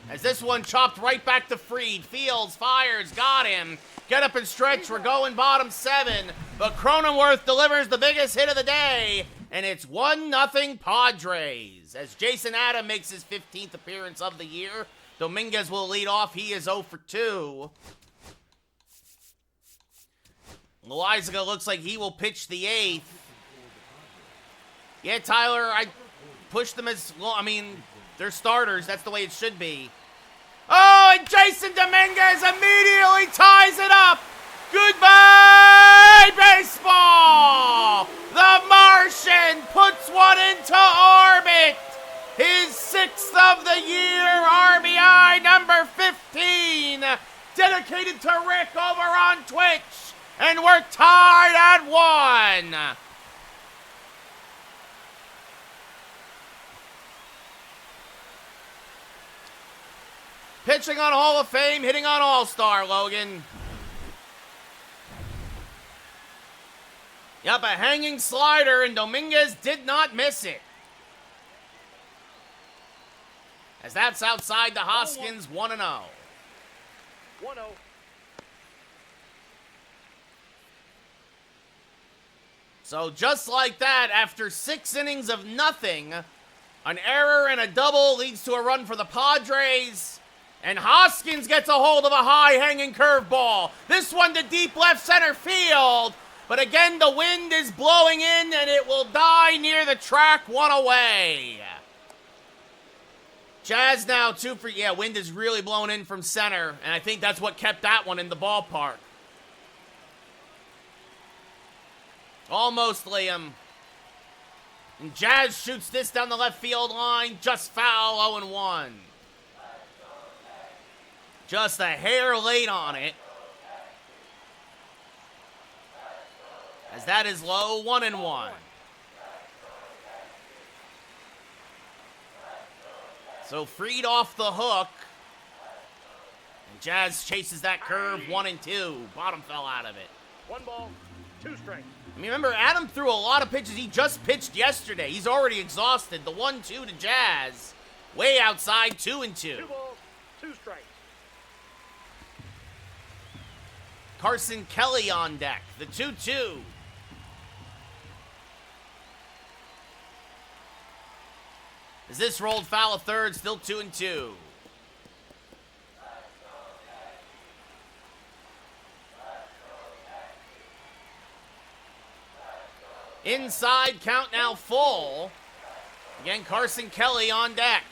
As this one chopped right back to Fried. Fields, fires, got him. Get up and stretch, we're going bottom 7. But Cronenworth delivers the biggest hit of the day. And it's 1-0 Padres. As Jason Adam makes his 15th appearance of the year. Dominguez will lead off. He is 0 for 2. Loaizaga looks like he will pitch the 8th. Yeah, Tyler, I pushed them as, well, I mean, they're starters. That's the way it should be. Oh, and Jason Dominguez immediately ties it up. Goodbye, baseball. The Martian puts one into orbit. His 6th of the year, RBI number 15. Dedicated to Rick over on Twitch. And we're tied at 1. Pitching on Hall of Fame, hitting on All-Star, Logan. Yep, a hanging slider, and Dominguez did not miss it. As that's outside the Hoskins 1-0. 1-0. So just like that, after 6 innings of nothing, an error and a double leads to a run for the Padres. And Hoskins gets a hold of a high-hanging curveball. This one to deep left center field. But again, the wind is blowing in, and it will die near the track, 1 away. Jazz now 2 for... Yeah, wind is really blowing in from center, and I think that's what kept that one in the ballpark. Almost, Liam. And Jazz shoots this down the left field line. Just foul, 0-1. Just a hair late on it. As that is low, 1-1. So Fried off the hook. And Jazz chases that curve, 1-2. Bottom fell out of it. 1 ball, 2 strikes. I mean, remember, Adam threw a lot of pitches. He just pitched yesterday. He's already exhausted. The 1-2 to Jazz. Way outside, 2-2. 2 balls, 2 strikes. Carson Kelly on deck. The 2-2. As this rolled foul of third, still 2-2. Inside, count now full. Again, Carson Kelly on deck.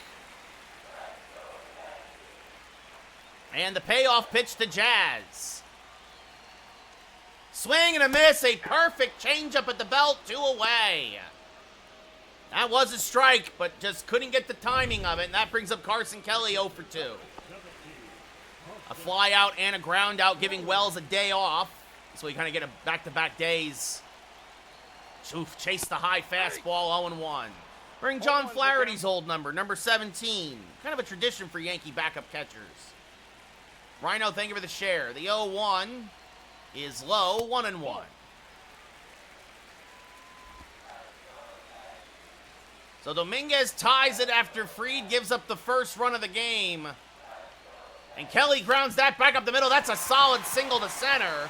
And the payoff pitch to Jazz. Swing and a miss, a perfect changeup at the belt, 2 away. That was a strike, but just couldn't get the timing of it, and that brings up Carson Kelly 0 for 2. A fly out and a ground out, giving Wells a day off, so we kind of get a back-to-back days. Oof, chase the high fastball, 0-1. Bring John Flaherty's old number 17. Kind of a tradition for Yankee backup catchers. Rhino, thank you for the share. The 0-1 is low, 1-1. So Dominguez ties it after Fried gives up the first run of the game. And Kelly grounds that back up the middle. That's a solid single to center.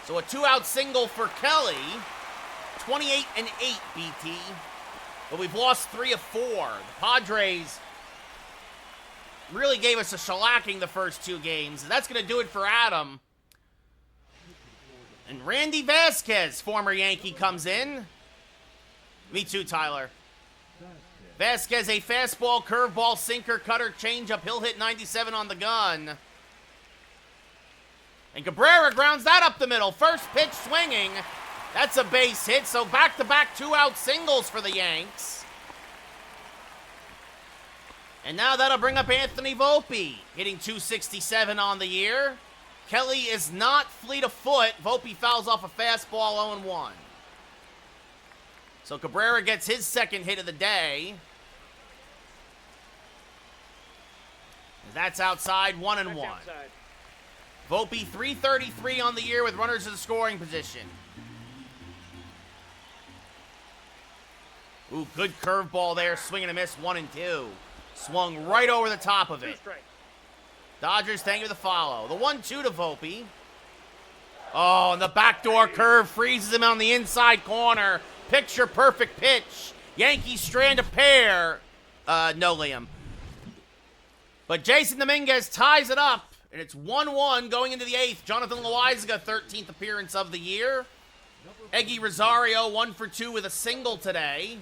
So a 2-out single for Kelly. 28-8, BT. But we've lost 3 of 4. The Padres really gave us a shellacking the first 2 games. And that's going to do it for Adam. And Randy Vasquez, former Yankee, comes in. Me too, Tyler. Vasquez, a fastball, curveball, sinker, cutter, changeup. He'll hit 97 on the gun. And Cabrera grounds that up the middle. First pitch swinging. That's a base hit. So back-to-back 2-out singles for the Yanks. And now that'll bring up Anthony Volpe, hitting 267 on the year. Kelly is not fleet of foot. Volpe fouls off a fastball, 0-1. So Cabrera gets his second hit of the day. That's outside, 1-1. Volpe, 333 on the year with runners in the scoring position. Ooh, good curveball there. Swing and a miss, 1-2. Swung right over the top of it. Dodgers, thank you for the follow. The 1-2 to Volpe. Oh, and the backdoor curve freezes him on the inside corner. Picture perfect pitch. Yankees strand a pair. No, Liam. But Jason Dominguez ties it up. And it's 1-1 going into the 8th. Jonathan Loaizaga, 13th appearance of the year. Eggy Rosario, 1 for 2 with a single today.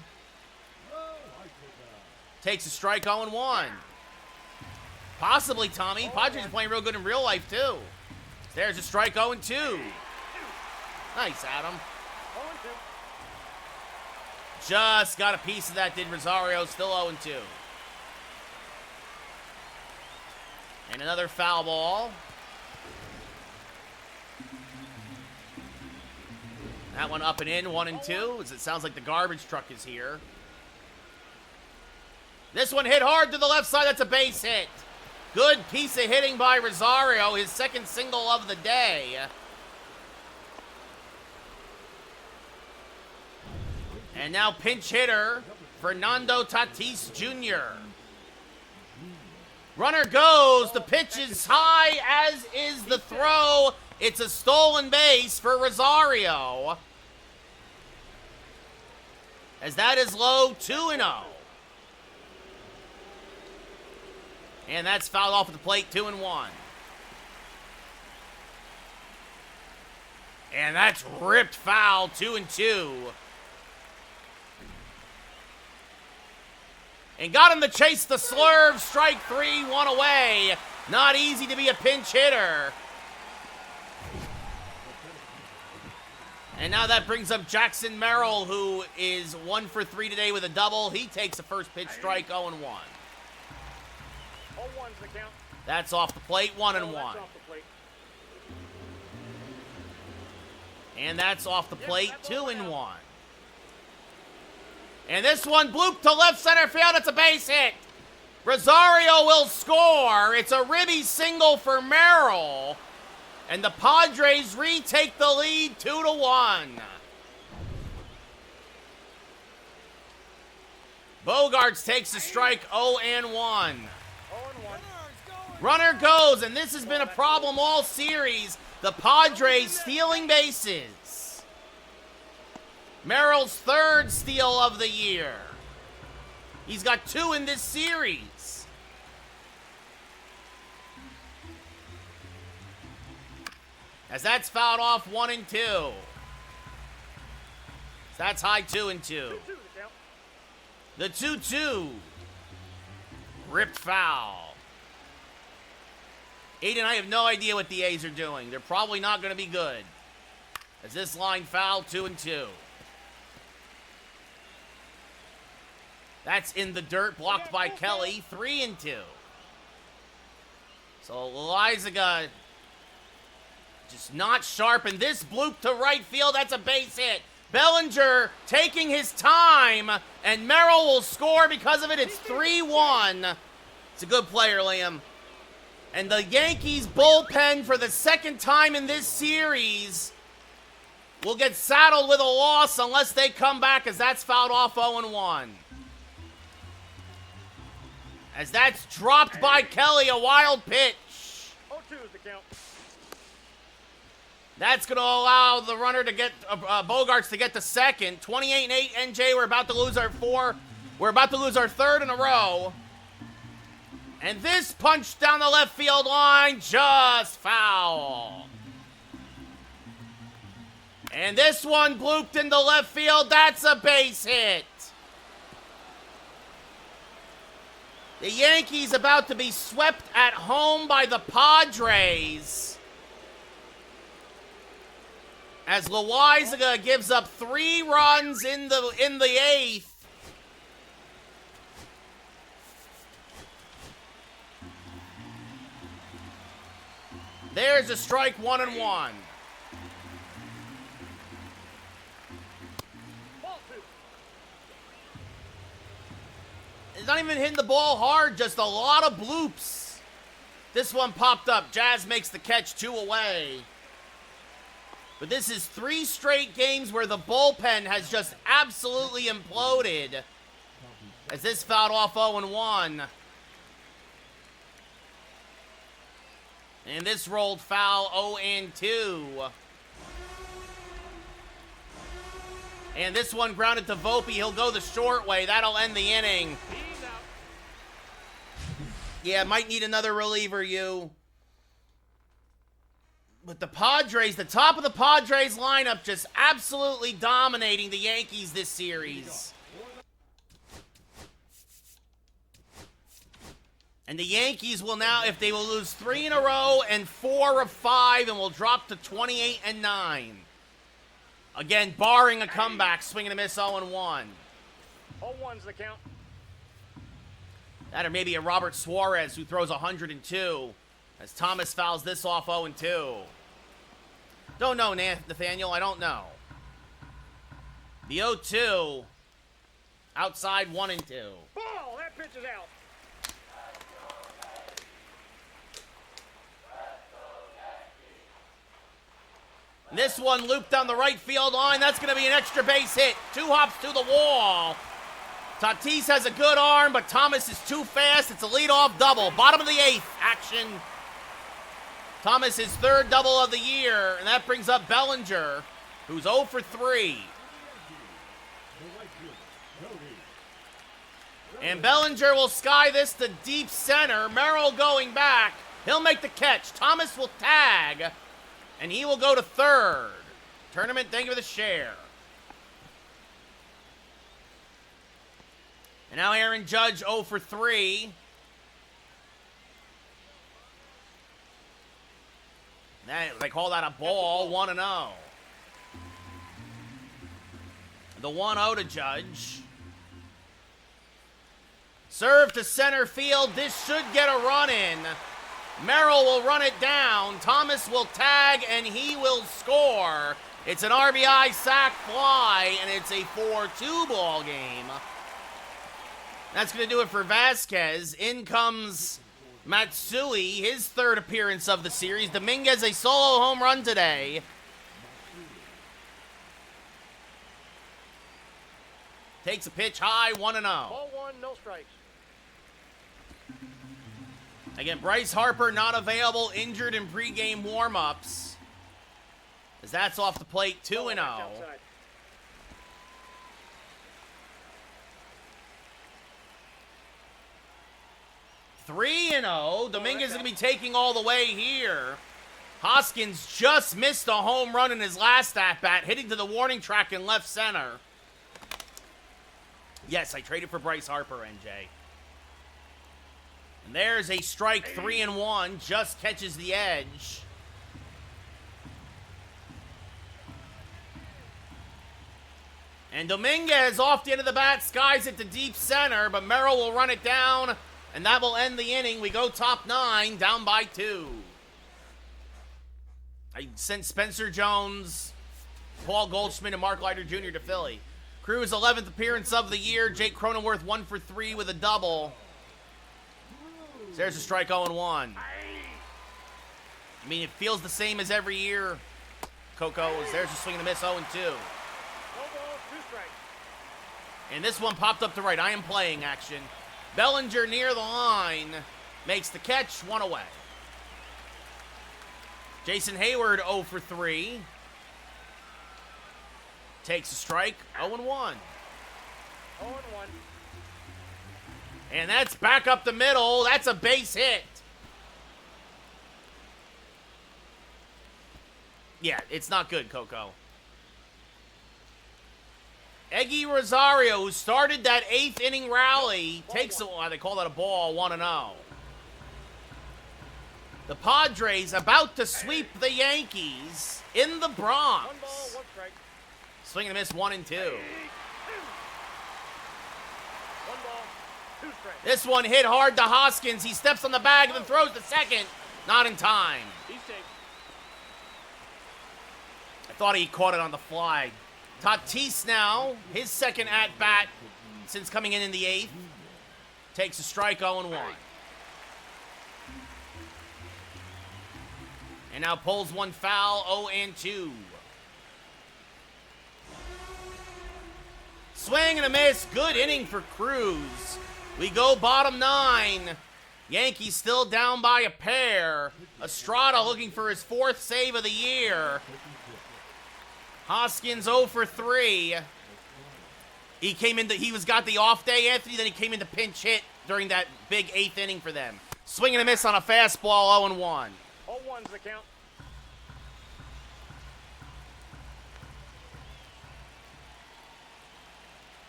Takes a strike, 0-1. Possibly, Tommy. Padres are playing real good in real life, too. There's a strike, 0-2. Nice, Adam. Just got a piece of that, did Rosario. Still 0-2. And another foul ball. That one up and in, 1-2, as it sounds like the garbage truck is here. This one hit hard to the left side. That's a base hit. Good piece of hitting by Rosario, his second single of the day. And now pinch hitter, Fernando Tatis Jr. Runner goes. The pitch is high, as is the throw. It's a stolen base for Rosario. As that is low, 2-0. And that's fouled off at the plate, 2-1. And that's ripped foul, 2-2. And got him to chase the slurve. Strike 3, 1 away. Not easy to be a pinch hitter. And now that brings up Jackson Merrill, who is 1 for 3 today with a double. He takes the first pitch strike, 0-1. 0-1's the count. That's off the plate, 1-1. That's off the plate. And that's off the plate, 2-1. And this one blooped to left center field. It's a base hit. Rosario will score. It's a ribby single for Merrill. And the Padres retake the lead 2-1. Bogarts takes a strike, 0-1. 0-1. Runner goes, and this has been a problem all series. The Padres stealing bases. Merrill's 3rd steal of the year. He's got 2 in this series. As that's fouled off, 1-2. So that's high, 2-2. 2-2 the count. The 2-2. Ripped foul. Aiden, I have no idea what the A's are doing. They're probably not going to be good. As this line foul, 2-2. That's in the dirt, blocked by Kelly, 3-2. So Loaizaga just not sharp, and this bloop to right field, that's a base hit. Bellinger taking his time, and Merrill will score because of it. It's 3-1. It's a good player, Liam. And the Yankees bullpen for the 2nd time in this series will get saddled with a loss unless they come back, as that's fouled off, 0-1. As that's dropped by Kelly, a wild pitch. 0-2 is the count. That's going to allow the runner to get, Bogarts to get the second. 28-8 NJ, we're about to lose our 3rd in a row. And this punch down the left field line, just foul. And this one blooped into left field, that's a base hit. The Yankees about to be swept at home by the Padres. As Loaizaga gives up 3 runs in the 8th. There's a strike, 1-1. Ball 2. It's not even hitting the ball hard, just a lot of bloops. This one popped up. Jazz makes the catch, 2 away. But this is 3 straight games where the bullpen has just absolutely imploded. As this fouled off, 0-1. And this rolled foul, 0-2. And this one grounded to Volpe. He'll go the short way. That'll end the inning. He's out. Yeah, might need another reliever, you. But the Padres, the top of the Padres lineup, just absolutely dominating the Yankees this series. And the Yankees will now, if they will lose 3 in a row and 4 of 5, and will drop to 28-9. Again, barring a comeback, swing and a miss, 0-1. 0-1's the count. That or maybe a Robert Suarez who throws 102. As Thomas fouls this off, 0-2. Don't know, Nathaniel. I don't know. The 0-2. Outside, 1-2. Ball! That pitch is out. This one looped down the right field line. That's going to be an extra base hit. 2 hops to the wall. Tatis has a good arm, but Thomas is too fast. It's a leadoff double. Bottom of the 8th action. Thomas, his 3rd double of the year, and that brings up Bellinger, who's 0 for 3. And Bellinger will sky this to deep center. Merrill going back. He'll make the catch. Thomas will tag, and he will go to 3rd. Tournament, thank you for the share. And now Aaron Judge 0 for 3. They call that a ball, 1-0. The 1-0 to Judge. Serve to center field. This should get a run in. Merrill will run it down. Thomas will tag, and he will score. It's an RBI sac fly, and it's a 4-2 ball game. That's going to do it for Vasquez. In comes Matsui, his 3rd appearance of the series. Dominguez, a solo home run today. Takes a pitch high, 1-0. Ball 1, no strikes. Again, Bryce Harper not available, injured in pregame warm-ups. As that's off the plate, 2-0. 3-0. Dominguez is going to be taking all the way here. Hoskins just missed a home run in his last at-bat, hitting to the warning track in left center. Yes, I traded for Bryce Harper, NJ. And there's a strike, 3-1. Just catches the edge. And Dominguez off the end of the bat, skies it to deep center, but Merrill will run it down, and that will end the inning. We go top 9, down by 2. I sent Spencer Jones, Paul Goldschmidt, and Mark Leiter Jr. to Philly. Crew's 11th appearance of the year. Jake Cronenworth 1 for 3 with a double. There's a strike, 0-1. I mean, it feels the same as every year, Coco. There's a swing and a miss, 0-2. No ball, 2 strikes. And this one popped up to right. I am playing action. Bellinger near the line makes the catch, 1 away. Jason Hayward 0 for 3. Takes a strike, 0-1. 0-1. And that's back up the middle. That's a base hit. Yeah, it's not good, Coco. Eggy Rosario, who started that 8th inning rally, takes a, they call that a ball, 1-0. The Padres about to sweep the Yankees in the Bronx. 1 ball, 1 strike. Swing and a miss, 1-2. 1 ball, 2 strikes. This one hit hard to Hoskins. He steps on the bag and then throws to second. Not in time. He's safe. I thought he caught it on the fly. Tatis now, his 2nd at-bat since coming in the 8th. Takes a strike, 0-1. And now pulls one foul, 0-2. Swing and a miss. Good inning for Cruz. We go bottom 9. Yankees still down by a pair. Estrada looking for his 4th save of the year. Hoskins 0 for 3. He got the off day, Anthony, then he came into pinch hit during that big 8th inning for them. Swing and a miss on a fastball, 0-1. 0-1's the count.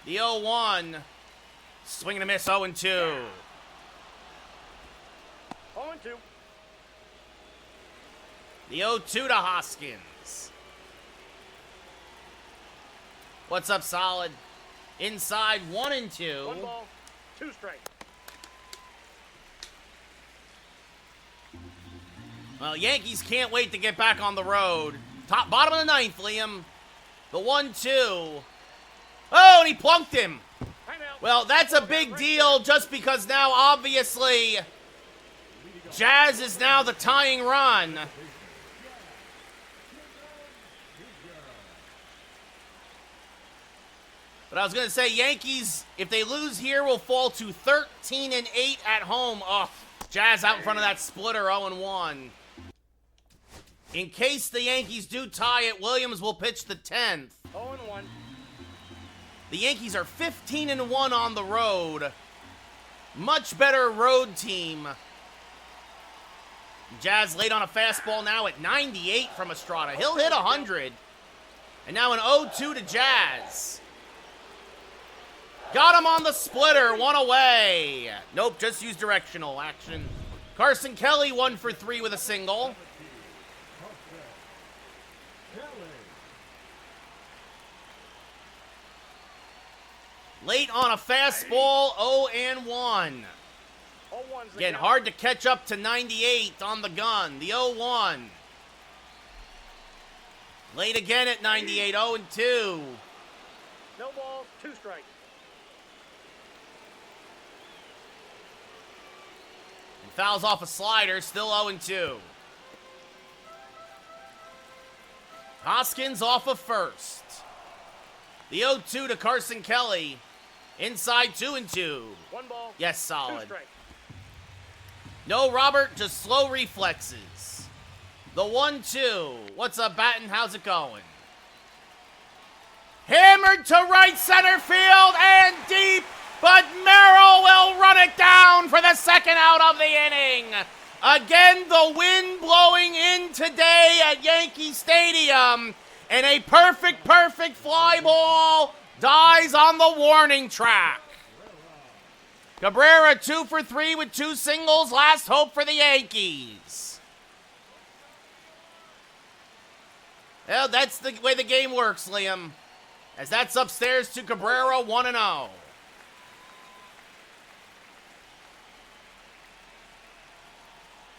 The 0-1. Swing and a miss, 0-2. 0-2. The 0-2 to Hoskins. What's up, Solid? Inside, 1-2. 1 ball, 2 strikes. Well, Yankees can't wait to get back on the road. Bottom of the 9th, Liam. The 1-2. Oh, and he plunked him. Timeout. Well, that's a big deal just because now, obviously, Jazz is now the tying run. But I was going to say, Yankees, if they lose here, will fall to 13-8 at home. Oh, Jazz out in front of that splitter, 0-1. In case the Yankees do tie it, Williams will pitch the 10th. 0-1. The Yankees are 15-1 on the road. Much better road team. Jazz late on a fastball now at 98 from Estrada. He'll hit 100. And now an 0-2 to Jazz. Got him on the splitter, one away. Nope, just use directional action. Carson Kelly 1 for 3 with a single. Late on a fastball, 0-1. 0-1's the Again, count. hard to catch up to 98 on the gun. The 0-1. Late again at 98, 0-2. No balls, 2 strikes. And fouls off a slider, still 0-2. Hoskins off of first. The 0-2 to Carson Kelly. Inside 2-2. 1 ball, Yes, 2 solid. strikes. No, Robert, just slow reflexes. The 1-2. What's up, Batten? How's it going? Hammered to right center field and deep, but Merrill will run it down for the second out of the inning. Again, the wind blowing in today at Yankee Stadium, and a perfect fly ball dies on the warning track. Cabrera 2 for 3 with 2 singles. Last hope for the Yankees. Well, that's the way the game works, Liam. As that's upstairs to Cabrera, 1-0.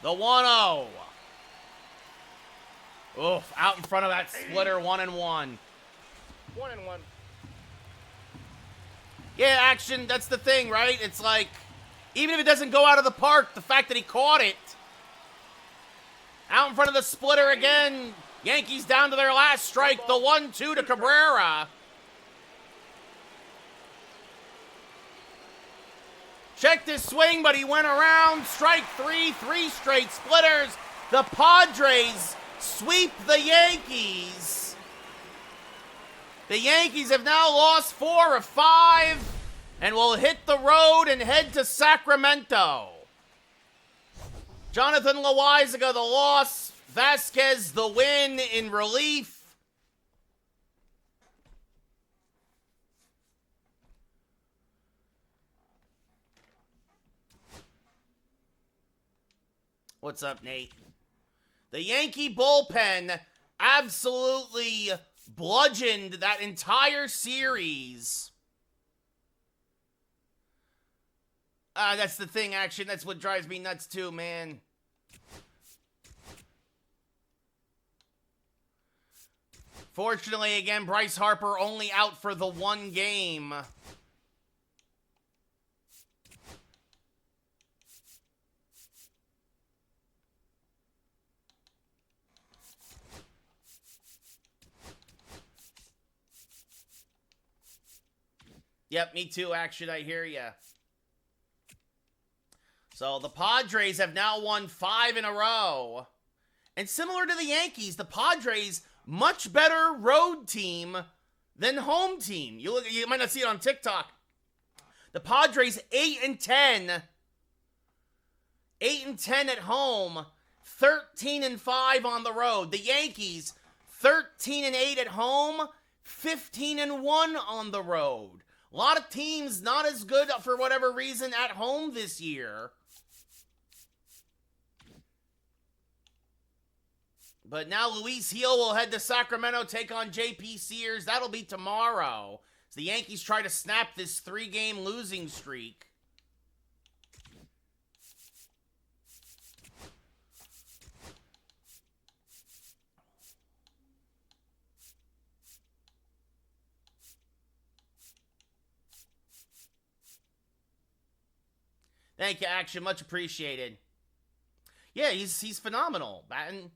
The 1-0. Oof, out in front of that splitter, 1-1. 1-1. Yeah, action, that's the thing, right? It's like, even if it doesn't go out of the park, the fact that he caught it. Out in front of the splitter again. Yankees down to their last strike. The 1-2 to Cabrera. Checked his swing, but he went around. Strike 3, 3 straight splitters. The Padres sweep the Yankees. The Yankees have now lost 4 of 5 and will hit the road and head to Sacramento. Jonathan Loaizaga the loss. Vasquez the win in relief. What's up, Nate? The Yankee bullpen absolutely bludgeoned that entire series. That's the thing, action. That's what drives me nuts, too, man. Fortunately, again, Bryce Harper only out for the 1 game. Yep, me too, action. I hear ya. So the Padres have now won 5 in a row. And similar to the Yankees, the Padres, much better road team than home team. You might not see it on TikTok. The Padres 8-10. 8-10 at home, 13-5 on the road. The Yankees 13-8 at home, 15-1 on the road. A lot of teams not as good for whatever reason at home this year. But now Luis Gil will head to Sacramento, take on J.P. Sears. That'll be tomorrow. As the Yankees try to snap this 3-game losing streak. Thank you, Action. Much appreciated. Yeah, he's phenomenal. Batten.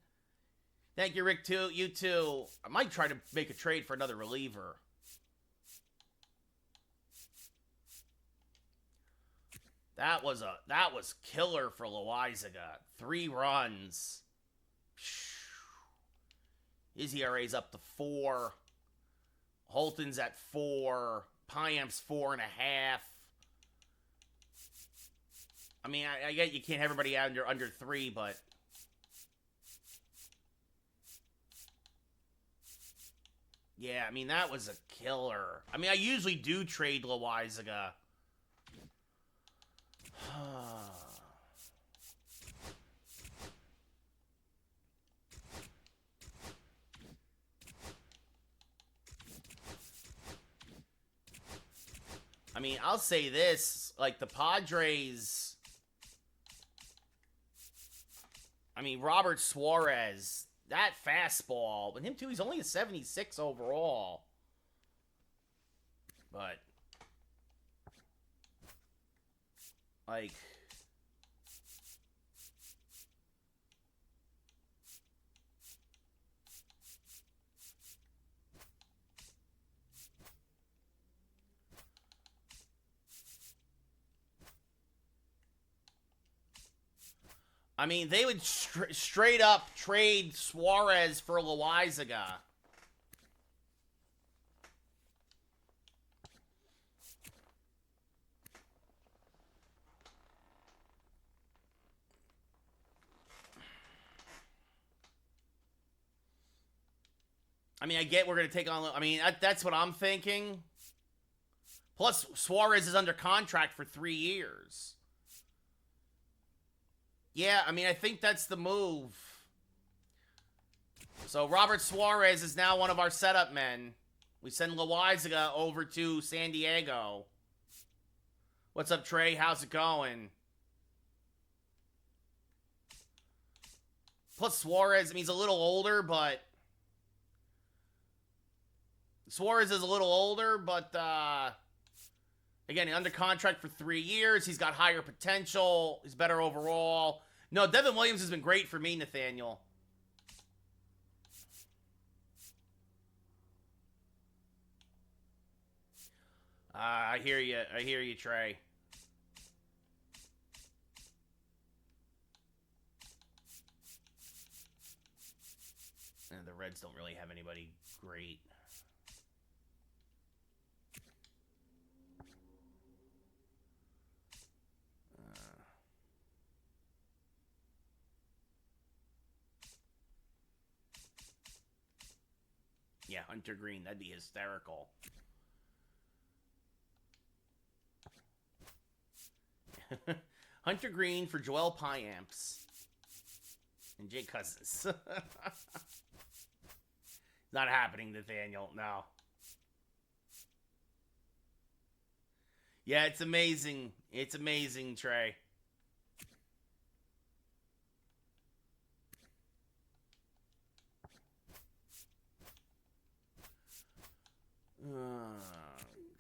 Thank you, Rick, too. You too. I might try to make a trade for another reliever. That was killer for Loizaga. 3 runs. His ERA's up to 4. Holton's at 4. Pyamp's 4.5. I mean, I get you can't have everybody out under 3, but yeah, I mean, that was a killer. I mean, I usually do trade Loizaga. I mean, I'll say this, like, the Padres, I mean, Robert Suarez, that fastball, but him too, he's only a 76 overall. But, like, I mean, they would straight up trade Suarez for Loizaga. I mean, I get we're going to take on... I mean, that's what I'm thinking. Plus, Suarez is under contract for 3 years. Yeah, I mean, I think that's the move. So, Robert Suarez is now one of our setup men. We send Loizaga over to San Diego. What's up, Trey? How's it going? Plus, Suarez, I mean, he's a little older, but... Suarez is a little older, but, again, under contract for 3 years. He's got higher potential. He's better overall. No, Devin Williams has been great for me, Nathaniel. I hear you. I hear you, Trey. And the Reds don't really have anybody great. Yeah, Hunter Green, that'd be hysterical. Hunter Green for Joel Payamps and Jake Cousins. Not happening, Nathaniel. No. Yeah, it's amazing. It's amazing, Trey.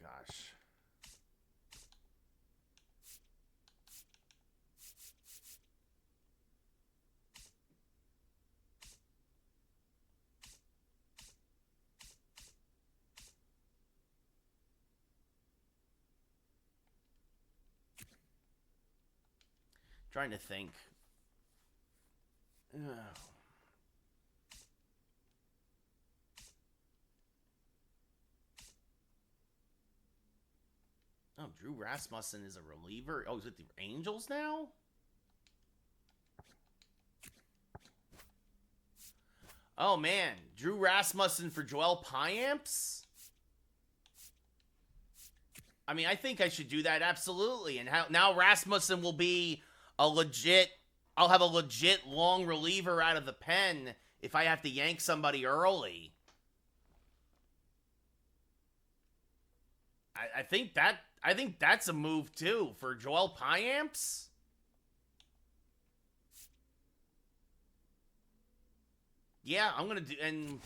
Gosh. Trying to think. Oh, Drew Rasmussen is a reliever. Oh, is it the Angels now? Oh, man. Drew Rasmussen for Joel Payamps? I mean, I think I should do that, absolutely. And now Rasmussen will be a legit... I'll have a legit long reliever out of the pen if I have to yank somebody early. I think that's a move, too, for Joel Payamps. Yeah, I'm going to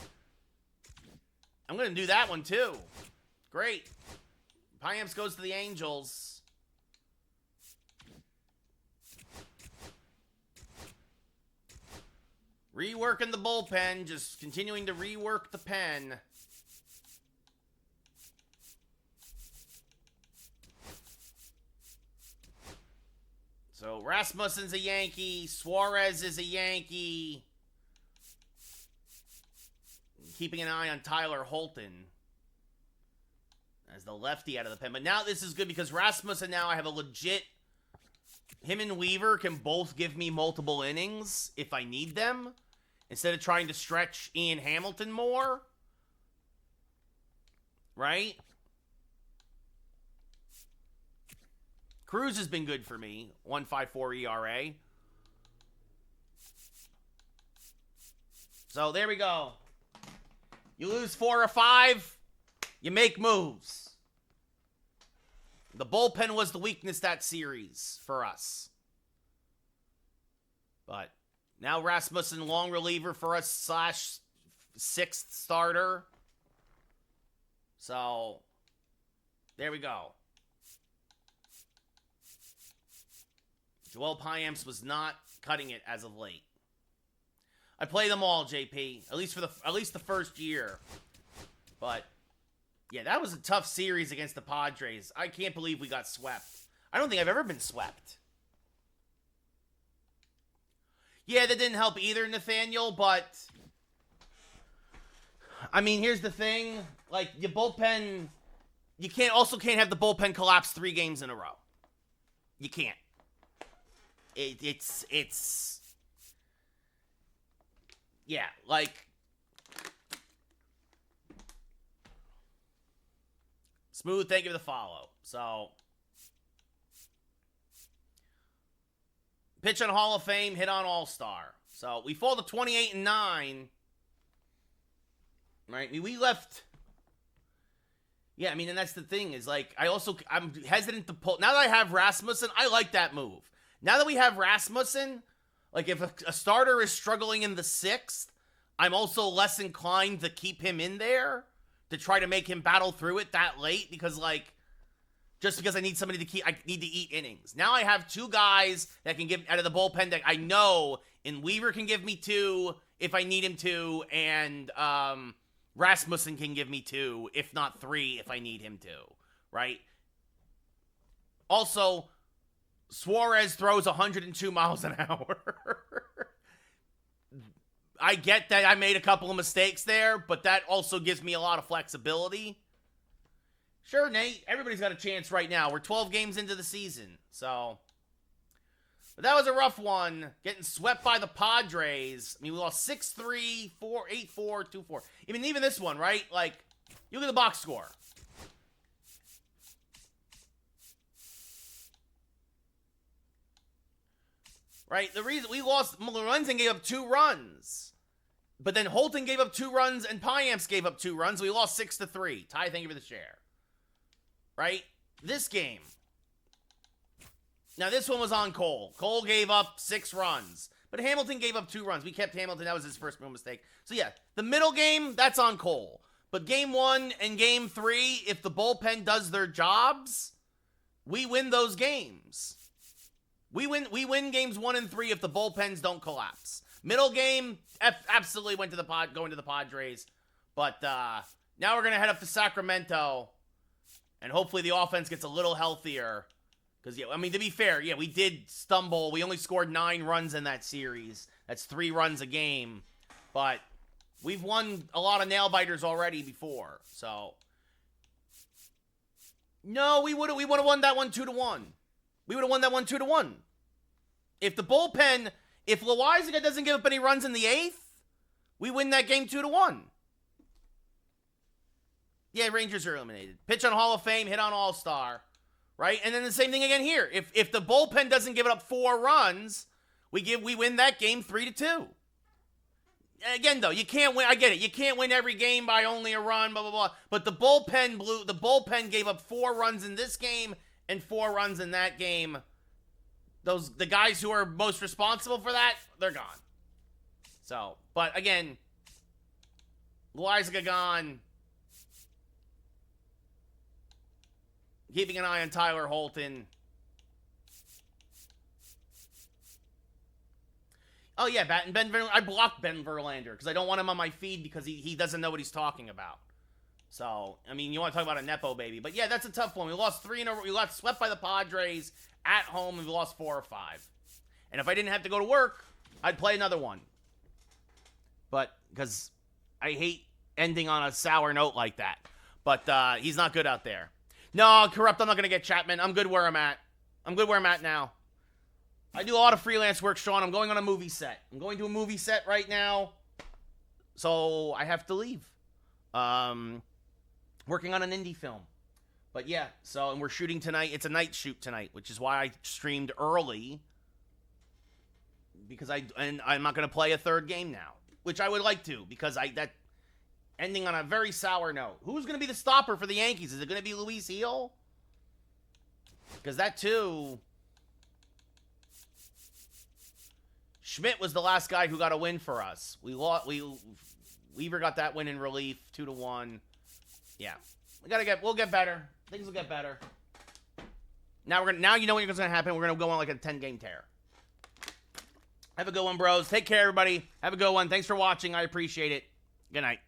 do that one, too. Great. Payamps goes to the Angels. Reworking the bullpen, just continuing to rework the pen. Rasmussen's a Yankee. Suarez is a Yankee. Keeping an eye on Tyler Holton as the lefty out of the pen. But now this is good because Rasmussen now I have a legit... Him and Weaver can both give me multiple innings if I need them. Instead of trying to stretch Ian Hamilton more. Right? Cruz has been good for me. 1.54 ERA. So there we go. You lose 4 or 5, you make moves. The bullpen was the weakness that series for us. But now Rasmussen, long reliever for us / 6th starter. So, there we go. Joel Payamps was not cutting it as of late. I play them all, JP. At least the first year. But yeah, that was a tough series against the Padres. I can't believe we got swept. I don't think I've ever been swept. Yeah, that didn't help either, Nathaniel, but I mean, here's the thing. Like, your bullpen, you can't have the bullpen collapse 3 games in a row. You can't. It's yeah, like, Smooth, thank you for the follow. So, pitch on Hall of Fame, hit on All-Star. So, we fall to 28-9. Right? I mean, we left... Yeah, I mean, and that's the thing, is like, I'm hesitant to pull... Now that I have Rasmussen, I like that move. Now that we have Rasmussen... Like, if a starter is struggling in the 6th, I'm also less inclined to keep him in there to try to make him battle through it that late because, like, just because I need somebody to keep, I need to eat innings. Now I have 2 guys that can give out of the bullpen that I know, and Weaver can give me 2 if I need him to, and Rasmussen can give me 2, if not 3 if I need him to, right? Also, Suarez throws 102 miles an hour. I get that I made a couple of mistakes there, but that also gives me a lot of flexibility. Sure, Nate, everybody's got a chance right now. We're 12 games into the season, so... But that was a rough one, getting swept by the Padres. I mean, we lost 6-3, 8-4, 2-4. Even this one, right? Like, you look at the box score. Right? The reason we lost, Lorenzen gave up 2 runs. But then Holton gave up 2 runs and Payamps gave up 2 runs. We lost 6-3. Ty, thank you for the share. Right? This game. Now, this one was on Cole. Cole gave up 6 runs. But Hamilton gave up 2 runs. We kept Hamilton. That was his first real mistake. So, yeah. The middle game, that's on Cole. But game 1 and game 3, if the bullpen does their jobs, we win those games. We win games 1 and 3 if the bullpens don't collapse. Middle game, absolutely going to the Padres. But now we're going to head up to Sacramento. And hopefully the offense gets a little healthier. Because, yeah, I mean, to be fair, yeah, we did stumble. We only scored 9 runs in that series. That's 3 runs a game. But we've won a lot of nail-biters already before. So, no, we would have won that one 2-1. We would have won that one 2-1. If the bullpen, if Loaizaga doesn't give up any runs in the 8th, we win that game 2-1. Yeah, Rangers are eliminated. Pitch on Hall of Fame, hit on All-Star. Right? And then the same thing again here. If the bullpen doesn't give it up 4 runs, we win that game 3-2. Again, though, you can't win. I get it. You can't win every game by only a run, blah, blah, blah. But the bullpen gave up 4 runs in this game and 4 runs in that game. The guys who are most responsible for that, they're gone. So, but again, Loaizaga gone. Keeping an eye on Tyler Holton. Oh, yeah, I blocked Ben Verlander because I don't want him on my feed because he doesn't know what he's talking about. So, I mean, you want to talk about a Nepo baby. But, yeah, that's a tough one. We lost 3 in a row. We got swept by the Padres at home, and we lost 4 or 5. And if I didn't have to go to work, I'd play another one. But, because I hate ending on a sour note like that. But he's not good out there. No, Corrupt, I'm not going to get Chapman. I'm good where I'm at. I'm good where I'm at now. I do a lot of freelance work, Sean. I'm going on a movie set. I'm going to a movie set right now. So I have to leave. Working on an indie film. But yeah, and we're shooting tonight. It's a night shoot tonight, which is why I streamed early. Because I'm not going to play a third game now. Which I would like to, because that ending on a very sour note. Who's going to be the stopper for the Yankees? Is it going to be Luis Heel? Because that too... Schmidt was the last guy who got a win for us. Weaver got that win in relief, 2-1. Yeah, we'll get better. Things will get better. Now you know what's gonna happen. We're gonna go on like a 10-game tear. Have a good one, bros. Take care, everybody. Have a good one. Thanks for watching. I appreciate it. Good night.